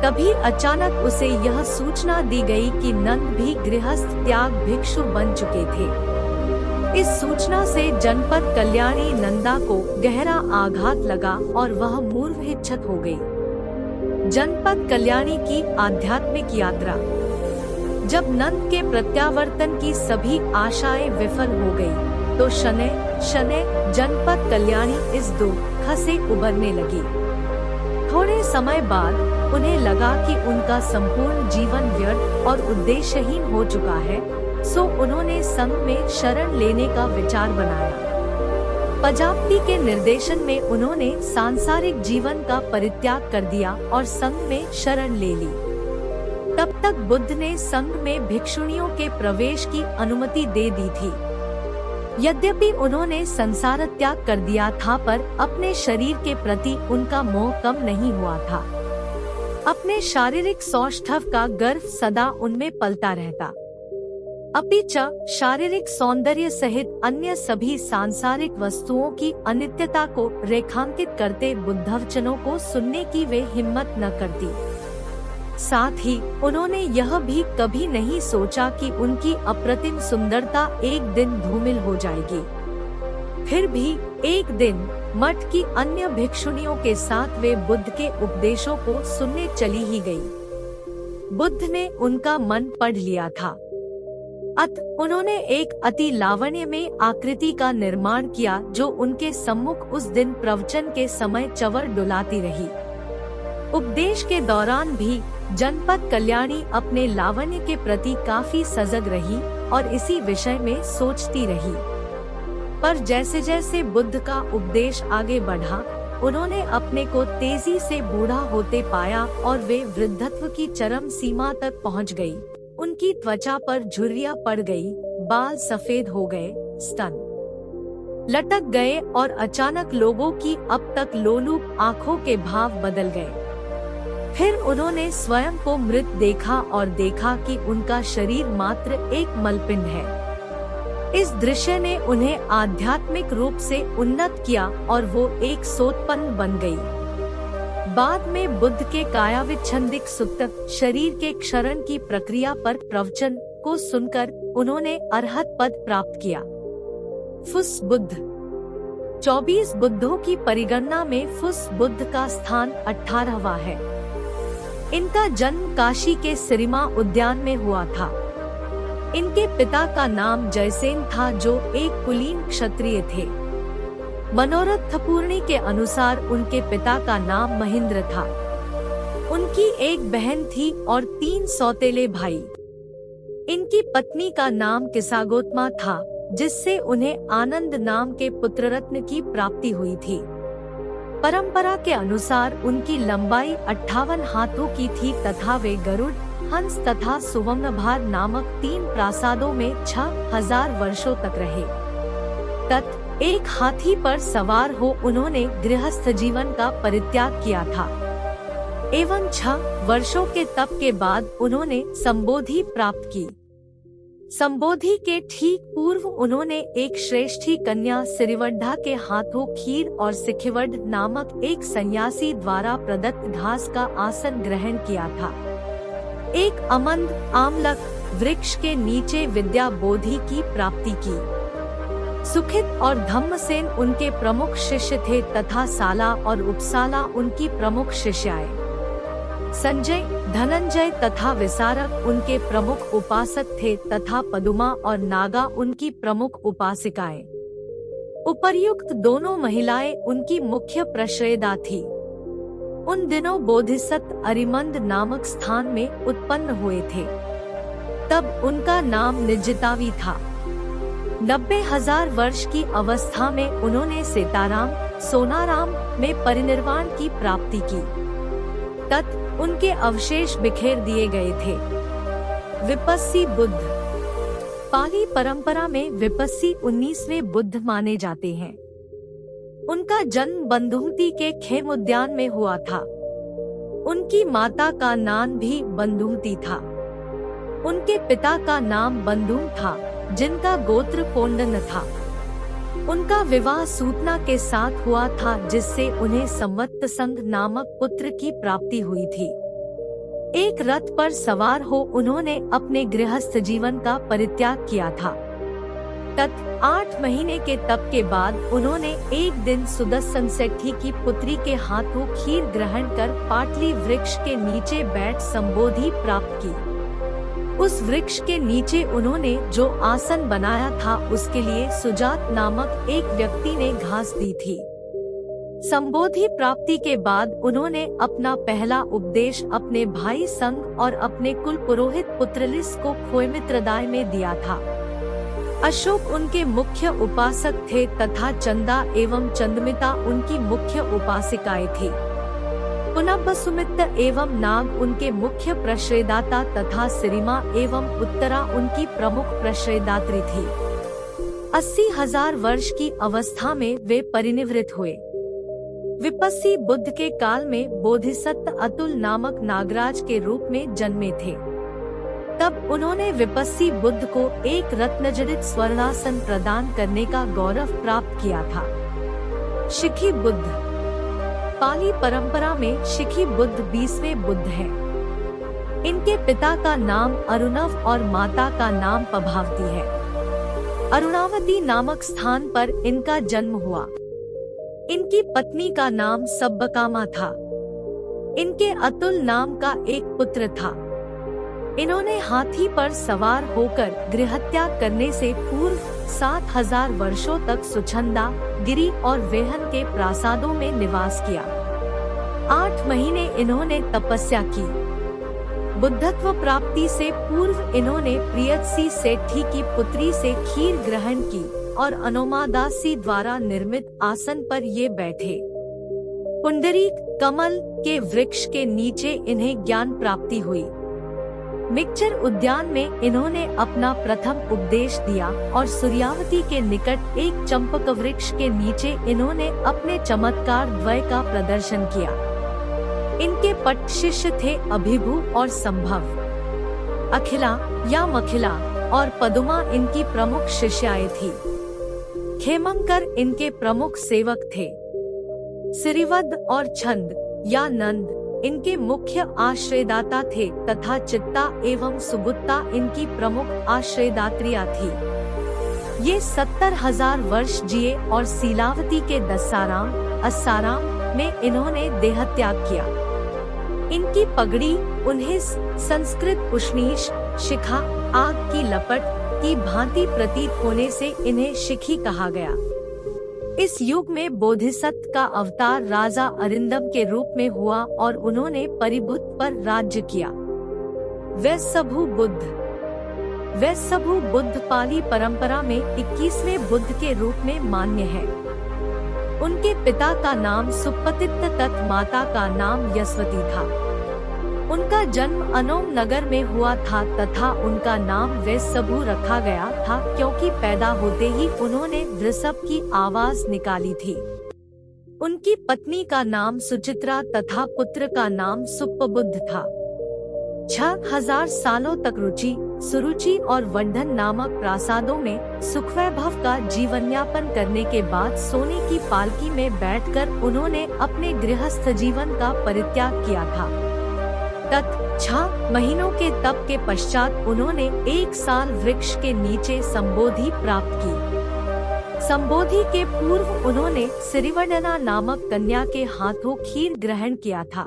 तभी अचानक उसे यह सूचना दी गई कि नंद भी गृहस्थ त्याग भिक्षु बन चुके थे। इस सूचना से जनपद कल्याणी नंदा को गहरा आघात लगा और वह मूर्छित हो गई। जनपद कल्याणी की आध्यात्मिक यात्रा। जब नंद के प्रत्यावर्तन की सभी आशाएं विफल हो गई, तो शनैः शनैः जनपद कल्याणी इस दुख से उबरने लगी। थोड़े समय बाद उन्हें लगा कि उनका संपूर्ण जीवन व्यर्थ और उद्देश्यहीन हो चुका है, सो उन्होंने संघ में शरण लेने का विचार बनाया। प्रजापति के निर्देशन में उन्होंने सांसारिक जीवन का परित्याग कर दिया और संघ में शरण ले ली। तब तक बुद्ध ने संघ में भिक्षुणियों के प्रवेश की अनुमति दे दी थी। यद्यपि उन्होंने संसार त्याग कर दिया था, पर अपने शरीर के प्रति उनका मोह कम नहीं हुआ था। अपने शारीरिक सौष्ठव का गर्व सदा उनमें पलता रहता। अपिच शारीरिक सौंदर्य सहित अन्य सभी सांसारिक वस्तुओं की अनित्यता को रेखांकित करते बुद्धवचनों को सुनने की वे हिम्मत न करती। साथ ही उन्होंने यह भी कभी नहीं सोचा कि उनकी अप्रतिम सुंदरता एक दिन धूमिल हो जाएगी। फिर भी एक दिन मठ की अन्य भिक्षुणियों के साथ वे बुद्ध के उपदेशों को सुनने चली ही गई। बुद्ध ने उनका मन पढ़ लिया था। अतः उन्होंने एक अति लावण्यमय आकृति का निर्माण किया जो उनके सम्मुख उस दिन प्रवचन के समय चवर डुलाती रही। उपदेश के दौरान भी जनपद कल्याणी अपने लावण्य के प्रति काफी सजग रही और इसी विषय में सोचती रही। पर जैसे जैसे बुद्ध का उपदेश आगे बढ़ा, उन्होंने अपने को तेजी से बूढ़ा होते पाया और वे वृद्धत्व की चरम सीमा तक पहुंच गई। उनकी त्वचा पर झुर्रियां पड़ गई, बाल सफेद हो गए, स्तन लटक गए और अचानक लोगों की अब तक लोलुप आंखों के भाव बदल गए। फिर उन्होंने स्वयं को मृत देखा और देखा कि उनका शरीर मात्र एक मलपिंड है। इस दृश्य ने उन्हें आध्यात्मिक रूप से उन्नत किया और वो एक सोत्पन्न बन गई। बाद में बुद्ध के कायाविच्छिन्नक सुक्त शरीर के क्षरण की प्रक्रिया पर प्रवचन को सुनकर उन्होंने अरहत पद प्राप्त किया। फुस बुद्ध। 24 बुद्धों की परिगणना में फुस बुद्ध का स्थान 18वां है। इनका जन्म काशी के सिरिमा उद्यान में हुआ था। इनके पिता का नाम जयसेन था जो एक कुलीन क्षत्रिय थे। मनोरथपूर्णी के अनुसार उनके पिता का नाम महेंद्र था। उनकी एक बहन थी और 3 सौतेले भाई। इनकी पत्नी का नाम किसागोतमा था, जिससे उन्हें आनंद नाम के पुत्ररत्न की प्राप्ति हुई थी। परंपरा के अनुसार उनकी लंबाई 58 हाथों की थी तथा वे गरुड़, हंस तथा सुवर्णभार नामक 3 प्रासादों में 6000 वर्षों तक रहे। एक हाथी पर सवार हो उन्होंने गृहस्थ जीवन का परित्याग किया था एवं 6 वर्षों के तप के बाद उन्होंने संबोधि प्राप्त की। संबोधि के ठीक पूर्व उन्होंने एक श्रेष्ठी कन्या सिरिवड्ढा के हाथों खीर और सिखिवड नामक एक सन्यासी द्वारा प्रदत्त घास का आसन ग्रहण किया था। एक अमंद आमलक वृक्ष के नीचे विद्या बोधि की प्राप्ति की। सुखित और धम्मसेन उनके प्रमुख शिष्य थे तथा साला और उपसाला उनकी प्रमुख शिष्याएं। संजय, धनंजय तथा विसारक उनके प्रमुख उपासक थे तथा पदुमा और नागा उनकी प्रमुख उपासिकाएं। उपर्युक्त दोनों महिलाएं उनकी मुख्य प्रश्रयदा थी। उन दिनों बोधिसत्व अरिमंद नामक स्थान में उत्पन्न हुए थे। तब उनका नाम निजितावी था। 90,000 वर्ष की अवस्था में उन्होंने सीताराम, सोनाराम में परिनिर्वाण की प्राप्ति की। तत् उनके अवशेष बिखेर दिए गए थे। विपस्सी बुद्ध। पाली परंपरा में विपस्सी 19वें बुद्ध माने जाते हैं। उनका जन्म बंधुमती के खेम उद्यान में हुआ था। उनकी माता का नाम भी बंधुमती था। उनके पिता का नाम बंधुम था, जिनका गोत्र पोंडन था। उनका विवाह सूतना के साथ हुआ था, जिससे उन्हें संवत्संग नामक पुत्र की प्राप्ति हुई थी। एक रथ पर सवार हो उन्होंने अपने गृहस्थ जीवन का परित्याग किया था। तत् 8 महीने के तप के बाद उन्होंने एक दिन सुदर्शन सेठी की पुत्री के हाथों खीर ग्रहण कर पाटली वृक्ष के नीचे बैठ संबोधि प्राप्त की। उस वृक्ष के नीचे उन्होंने जो आसन बनाया था उसके लिए सुजात नामक एक व्यक्ति ने घास दी थी। संबोधि प्राप्ति के बाद उन्होंने अपना पहला उपदेश अपने भाई संग और अपने कुल पुरोहित पुत्रलिस को खोयमित्रदाय में दिया था। अशोक उनके मुख्य उपासक थे तथा चंदा एवं चंदमिता उनकी मुख्य उपासिकाएं थी। पुनः सुमित्र एवं नाग उनके मुख्य प्रश्रयदाता तथा सिरिमा एवं उत्तरा उनकी प्रमुख प्रश्रयदात्री थी। 80,000 वर्ष की अवस्था में वे परिनिवृत्त हुए। विपस्सी बुद्ध के काल में बोधिसत्व अतुल नामक नागराज के रूप में जन्मे थे। तब उन्होंने विपस्सी बुद्ध को एक रत्नजड़ित स्वर्णासन प्रदान करने का गौरव प्राप्त किया था। शिखी बुद्ध। पाली परंपरा में शिखी बुद्ध 20वें बुद्ध हैं। इनके पिता का नाम अरुणव और माता का नाम पभावती है। अरुणावती नामक स्थान पर इनका जन्म हुआ। इनकी पत्नी का नाम सब्बकामा था। इनके अतुल नाम का एक पुत्र था। इन्होंने हाथी पर सवार होकर गृहत्याग करने से पूर्व 7,000 वर्षों तक सुछंदा, गिरी और वेहन के प्रासादों में निवास किया। 8 महीने इन्होंने तपस्या की। बुद्धत्व प्राप्ति से पूर्व इन्होंने प्रियदसी सेठी की पुत्री से खीर ग्रहण की और अनोमादासी द्वारा निर्मित आसन पर ये बैठे। पुंडरीक कमल के वृक्ष के नीचे इन्हें ज्ञान प्राप्ति हुई। मिक्चर उद्यान में इन्होंने अपना प्रथम उपदेश दिया और सूर्यावती के निकट एक चंपक वृक्ष के नीचे इन्होंने अपने चमत्कार द्वय का प्रदर्शन किया। इनके पट शिष्य थे अभिभू और संभव। अखिला या मखिला और पदुमा इनकी प्रमुख शिष्याएं थी। खेमंकर इनके प्रमुख सेवक थे। सिरिवद और छंद या नंद इनके मुख्य आश्रयदाता थे तथा चित्ता एवं सुगुत्ता इनकी प्रमुख आश्रयदात्रियां थी। ये 70,000 वर्ष जिए और सीलावती के दसाराम, अस्साराम में इन्होंने देहत्याग किया। इनकी पगड़ी उन्हें संस्कृत उष्णीश, शिखा, आग की लपट की भांति प्रतीत होने से इन्हें शिखी कहा गया। इस युग में बोधिसत्व का अवतार राजा अरिंदम के रूप में हुआ और उन्होंने परिभुत पर राज्य किया। वैसभु बुद्ध। वैसभु बुद्ध पाली परंपरा में 21वें बुद्ध के रूप में मान्य है। उनके पिता का नाम सुपतित्त तथा माता का नाम यशवती था। उनका जन्म अनोम नगर में हुआ था तथा उनका नाम वृषभु रखा गया था क्योंकि पैदा होते ही उन्होंने वृषभ की आवाज निकाली थी। उनकी पत्नी का नाम सुचित्रा तथा पुत्र का नाम सुपबुद्ध था। 6000 सालों तक रुचि, सुरुचि और वंढन नामक प्रासादों में सुखवैभव का जीवन यापन करने के बाद सोने की पालकी में बैठकर उन्होंने अपने गृहस्थ जीवन का परित्याग किया था। 6 महीनों के तप के पश्चात उन्होंने 1 साल वृक्ष के नीचे संबोधि प्राप्त की। संबोधि के पूर्व उन्होंने सिरिवदना नामक कन्या के हाथों खीर ग्रहण किया था।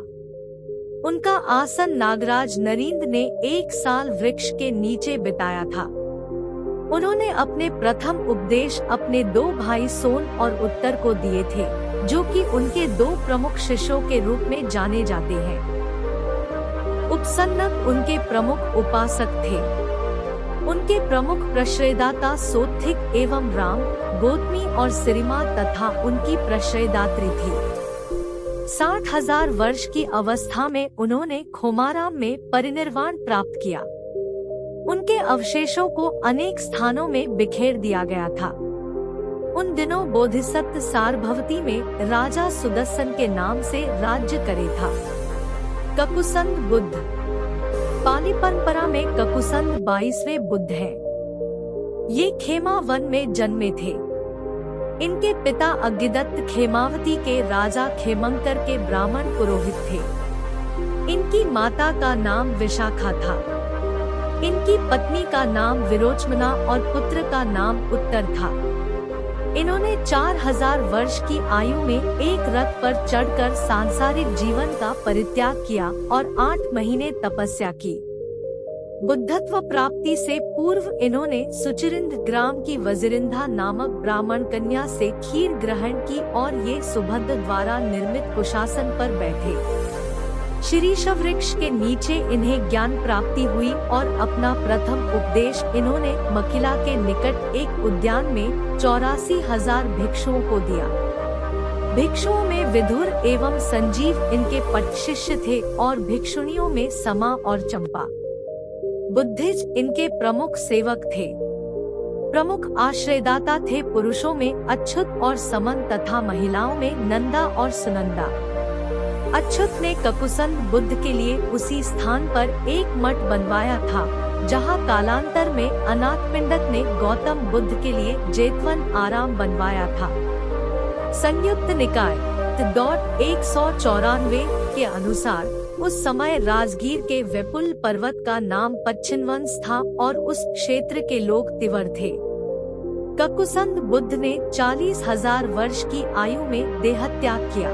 उनका आसन नागराज नरेंद्र ने 1 साल वृक्ष के नीचे बिताया था। उन्होंने अपने प्रथम उपदेश अपने 2 भाई सोन और उत्तर को दिए थे, जो कि उनके 2 प्रमुख शिष्यों के रूप में जाने जाते हैं। उपसन्नक उनके प्रमुख उपासक थे। उनके प्रमुख प्रश्रयदाता सोत्थिक एवं राम, गौतमी और सिरिमा तथा उनकी प्रश्रयदात्री थी। 60,000 वर्ष की अवस्था में उन्होंने खोमाराम में परिनिर्वाण प्राप्त किया। उनके अवशेषों को अनेक स्थानों में बिखेर दिया गया था। उन दिनों बोधिसत्व सारभवती में राजा सुदर्शन के नाम से राज्य करे था। ककुसंद बुद्ध। पाली परंपरा में ककुसंद 22वें बुद्ध हैं। ये खेमा वन में जन्मे थे। इनके पिता अग्गिदत्त खेमावती के राजा खेमंकर के ब्राह्मण पुरोहित थे। इनकी माता का नाम विशाखा था। इनकी पत्नी का नाम विरोचमना और पुत्र का नाम उत्तर था। इन्होंने 4000 वर्ष की आयु में एक रथ पर चढ़कर सांसारिक जीवन का परित्याग किया और 8 महीने तपस्या की। बुद्धत्व प्राप्ति से पूर्व इन्होंने सुचिरिंद ग्राम की वजिरिंधा नामक ब्राह्मण कन्या से खीर ग्रहण की और ये सुभद्र द्वारा निर्मित कुशासन पर बैठे। शीरीष वृक्ष के नीचे इन्हें ज्ञान प्राप्ति हुई और अपना प्रथम उपदेश इन्होंने मकिला के निकट एक उद्यान में 84,000 भिक्षुओं को दिया। भिक्षुओं में विधुर एवं संजीव इनके पट शिष्य थे और भिक्षुणियों में समा और चंपा, बुद्धिज इनके प्रमुख सेवक थे। प्रमुख आश्रयदाता थे पुरुषों में अच्युत और समन तथा महिलाओं में नंदा और सुनंदा। अच्युत ने ककुसंद बुद्ध के लिए उसी स्थान पर एक मठ बनवाया था जहां कालांतर में अनाथपिंडक ने गौतम बुद्ध के लिए जेतवन आराम बनवाया था। संयुक्त निकाय 194 के अनुसार उस समय राजगीर के वेपुल पर्वत का नाम पच्छिनवंश था और उस क्षेत्र के लोग तिवर थे। ककुसंद बुद्ध ने 40,000 वर्ष की आयु में देहत्याग किया।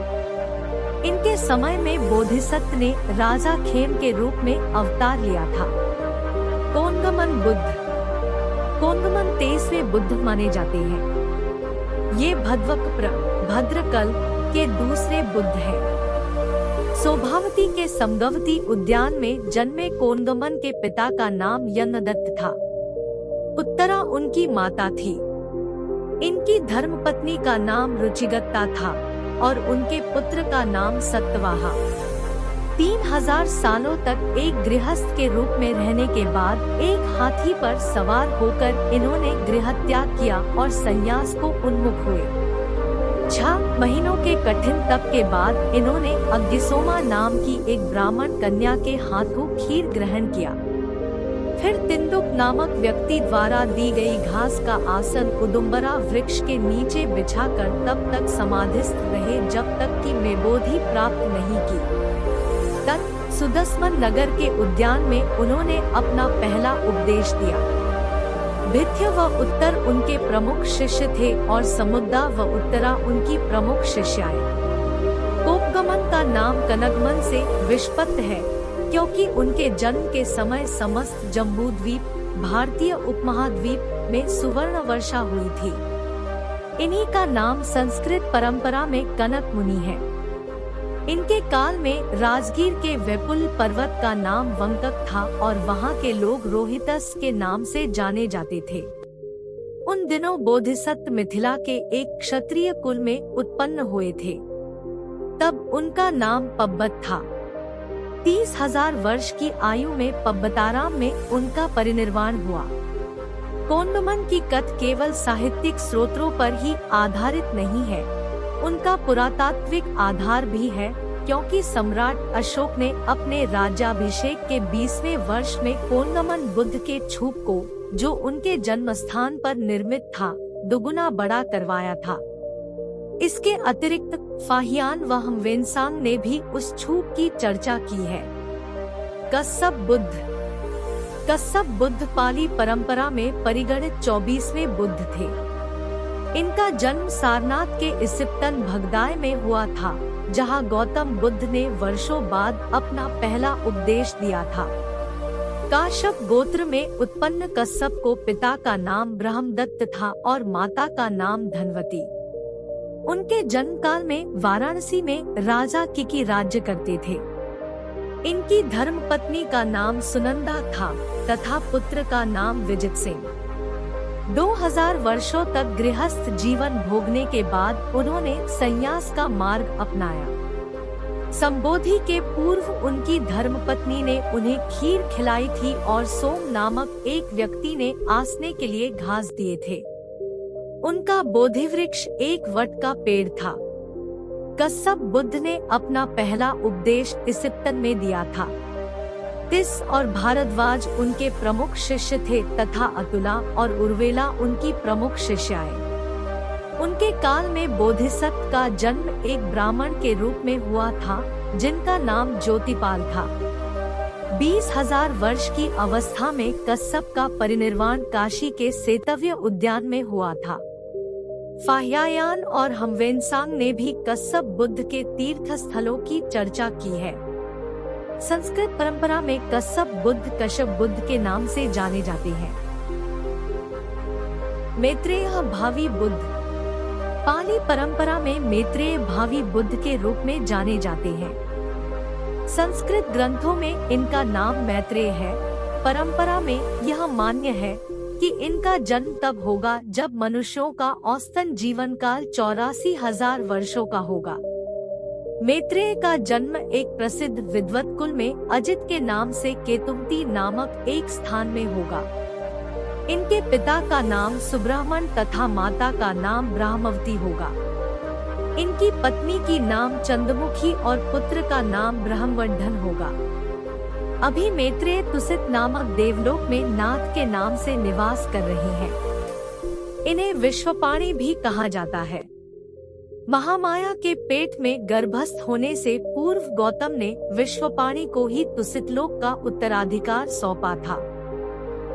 इनके समय में बोधिसत्व ने राजा खेम के रूप में अवतार लिया था। कोंगमन बुद्ध। कोंगमन 23वें बुद्ध माने जाते हैं। ये भद्रकल के दूसरे बुद्ध हैं। सोभावती के समगवती उद्यान में जन्मे कोंगमन के पिता का नाम यज्ञदत्त था। उत्तरा उनकी माता थी। इनकी धर्मपत्नी का नाम रुचिगत्ता था और उनके पुत्र का नाम सत्यवाहा। 3000 सालों तक एक गृहस्थ के रूप में रहने के बाद एक हाथी पर सवार होकर इन्होंने गृहत्याग किया और संन्यास को उन्मुख हुए। 6 महीनों के कठिन तप के बाद इन्होंने अग्गिसोमा नाम की एक ब्राह्मण कन्या के हाथों खीर ग्रहण किया। फिर तिंदुक नामक व्यक्ति द्वारा दी गई घास का आसन उदुम्बरा वृक्ष के नीचे बिछाकर तब तक समाधिस्थ रहे जब तक कि मेबोधि प्राप्त नहीं की। तब सुदस्मन नगर के उद्यान में उन्होंने अपना पहला उपदेश दिया। भिथ्य व उत्तर उनके प्रमुख शिष्य थे और समुद्दा व उत्तरा उनकी प्रमुख शिष्याएं। कोपगमन का नाम कनगमन से व्युत्पन्न है क्योंकि उनके जन्म के समय समस्त जम्बूद्वीप भारतीय उपमहाद्वीप में सुवर्ण वर्षा हुई थी। इन्हीं का नाम संस्कृत परंपरा में कनक मुनि है। इनके काल में राजगीर के वेपुल पर्वत का नाम वंकक था और वहां के लोग रोहितस के नाम से जाने जाते थे। उन दिनों बोधिसत्व मिथिला के एक क्षत्रिय कुल में उत्पन्न हुए थे। तब उनका नाम पब्बत था। 30,000 वर्ष की आयु में पब्बताराम में उनका परिनिर्वाण हुआ। कोंडमन की कथ केवल साहित्यिक स्रोतों पर ही आधारित नहीं है, उनका पुरातात्विक आधार भी है, क्योंकि सम्राट अशोक ने अपने राज्याभिषेक के 20वें वर्ष में कोंडमन बुद्ध के छूप को, जो उनके जन्म स्थान पर निर्मित था, दुगुना बड़ा करवाया था। इसके अतिरिक्त फाहियान व ह्वेनसांग ने भी उस छूप की चर्चा की है। कस्सप बुद्ध पाली परंपरा में परिगणित 24वें बुद्ध थे। इनका जन्म सारनाथ के इसिप्तन भगदाय में हुआ था, जहां गौतम बुद्ध ने वर्षों बाद अपना पहला उपदेश दिया था। काश्यप गोत्र में उत्पन्न कस्सप को पिता का नाम ब्रह्मदत्त था और माता का नाम धनवती। उनके जन्म काल में वाराणसी में राजा किकी राज्य करते थे। इनकी धर्मपत्नी का नाम सुनंदा था तथा पुत्र का नाम विजित सिंह। 2000 वर्षों तक गृहस्थ जीवन भोगने के बाद उन्होंने संन्यास का मार्ग अपनाया। संबोधि के पूर्व उनकी धर्मपत्नी ने उन्हें खीर खिलाई थी और सोम नामक एक व्यक्ति ने आसने के लिए घास दिए थे। उनका बोधिवृक्ष एक वट का पेड़ था। कस्सप बुद्ध ने अपना पहला उपदेश इसिप्तन में दिया था। तिस और भारद्वाज उनके प्रमुख शिष्य थे तथा अतुला और उर्वेला उनकी प्रमुख शिष्याएं। उनके काल में बोधिसत्व का जन्म एक ब्राह्मण के रूप में हुआ था, जिनका नाम ज्योतिपाल था। 20,000 वर्ष की अवस्था में कस्सप का परिनिर्वाण काशी के सेतव्य उद्यान में हुआ था। फाह्यान और ह्वेनसांग ने भी कस्सप बुद्ध के तीर्थ स्थलों की चर्चा की है। संस्कृत परंपरा में कस्सप बुद्ध कश्यप बुद्ध के नाम से जाने जाते हैं। मैत्रेय भावी बुद्ध पाली परंपरा में मैत्रेय भावी बुद्ध के रूप में जाने जाते हैं। संस्कृत ग्रंथों में इनका नाम मैत्रेय है। परंपरा में यह मान्य है कि इनका जन्म तब होगा जब मनुष्यों का औसतन जीवन काल 84,000 वर्षों का होगा। मैत्रेय का जन्म एक प्रसिद्ध विद्वत कुल में अजित के नाम से केतुमती नामक एक स्थान में होगा। इनके पिता का नाम सुब्रह्मण्य तथा माता का नाम ब्रह्मवती होगा। इनकी पत्नी की नाम चंद्रमुखी और पुत्र का नाम ब्रह्मवर्धन होगा। अभी मैत्रेय तुसित नामक देवलोक में नाथ के नाम से निवास कर रहे हैं। इन्हें विश्वपाणी भी कहा जाता है। महामाया के पेट में गर्भस्थ होने से पूर्व गौतम ने विश्वपाणी को ही तुसितलोक का उत्तराधिकार सौंपा था।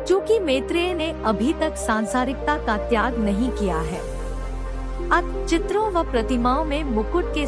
चूँकि मैत्रेय ने अभी तक सांसारिकता का त्याग नहीं किया है, अतः चित्रों व प्रतिमाओं में मुकुट के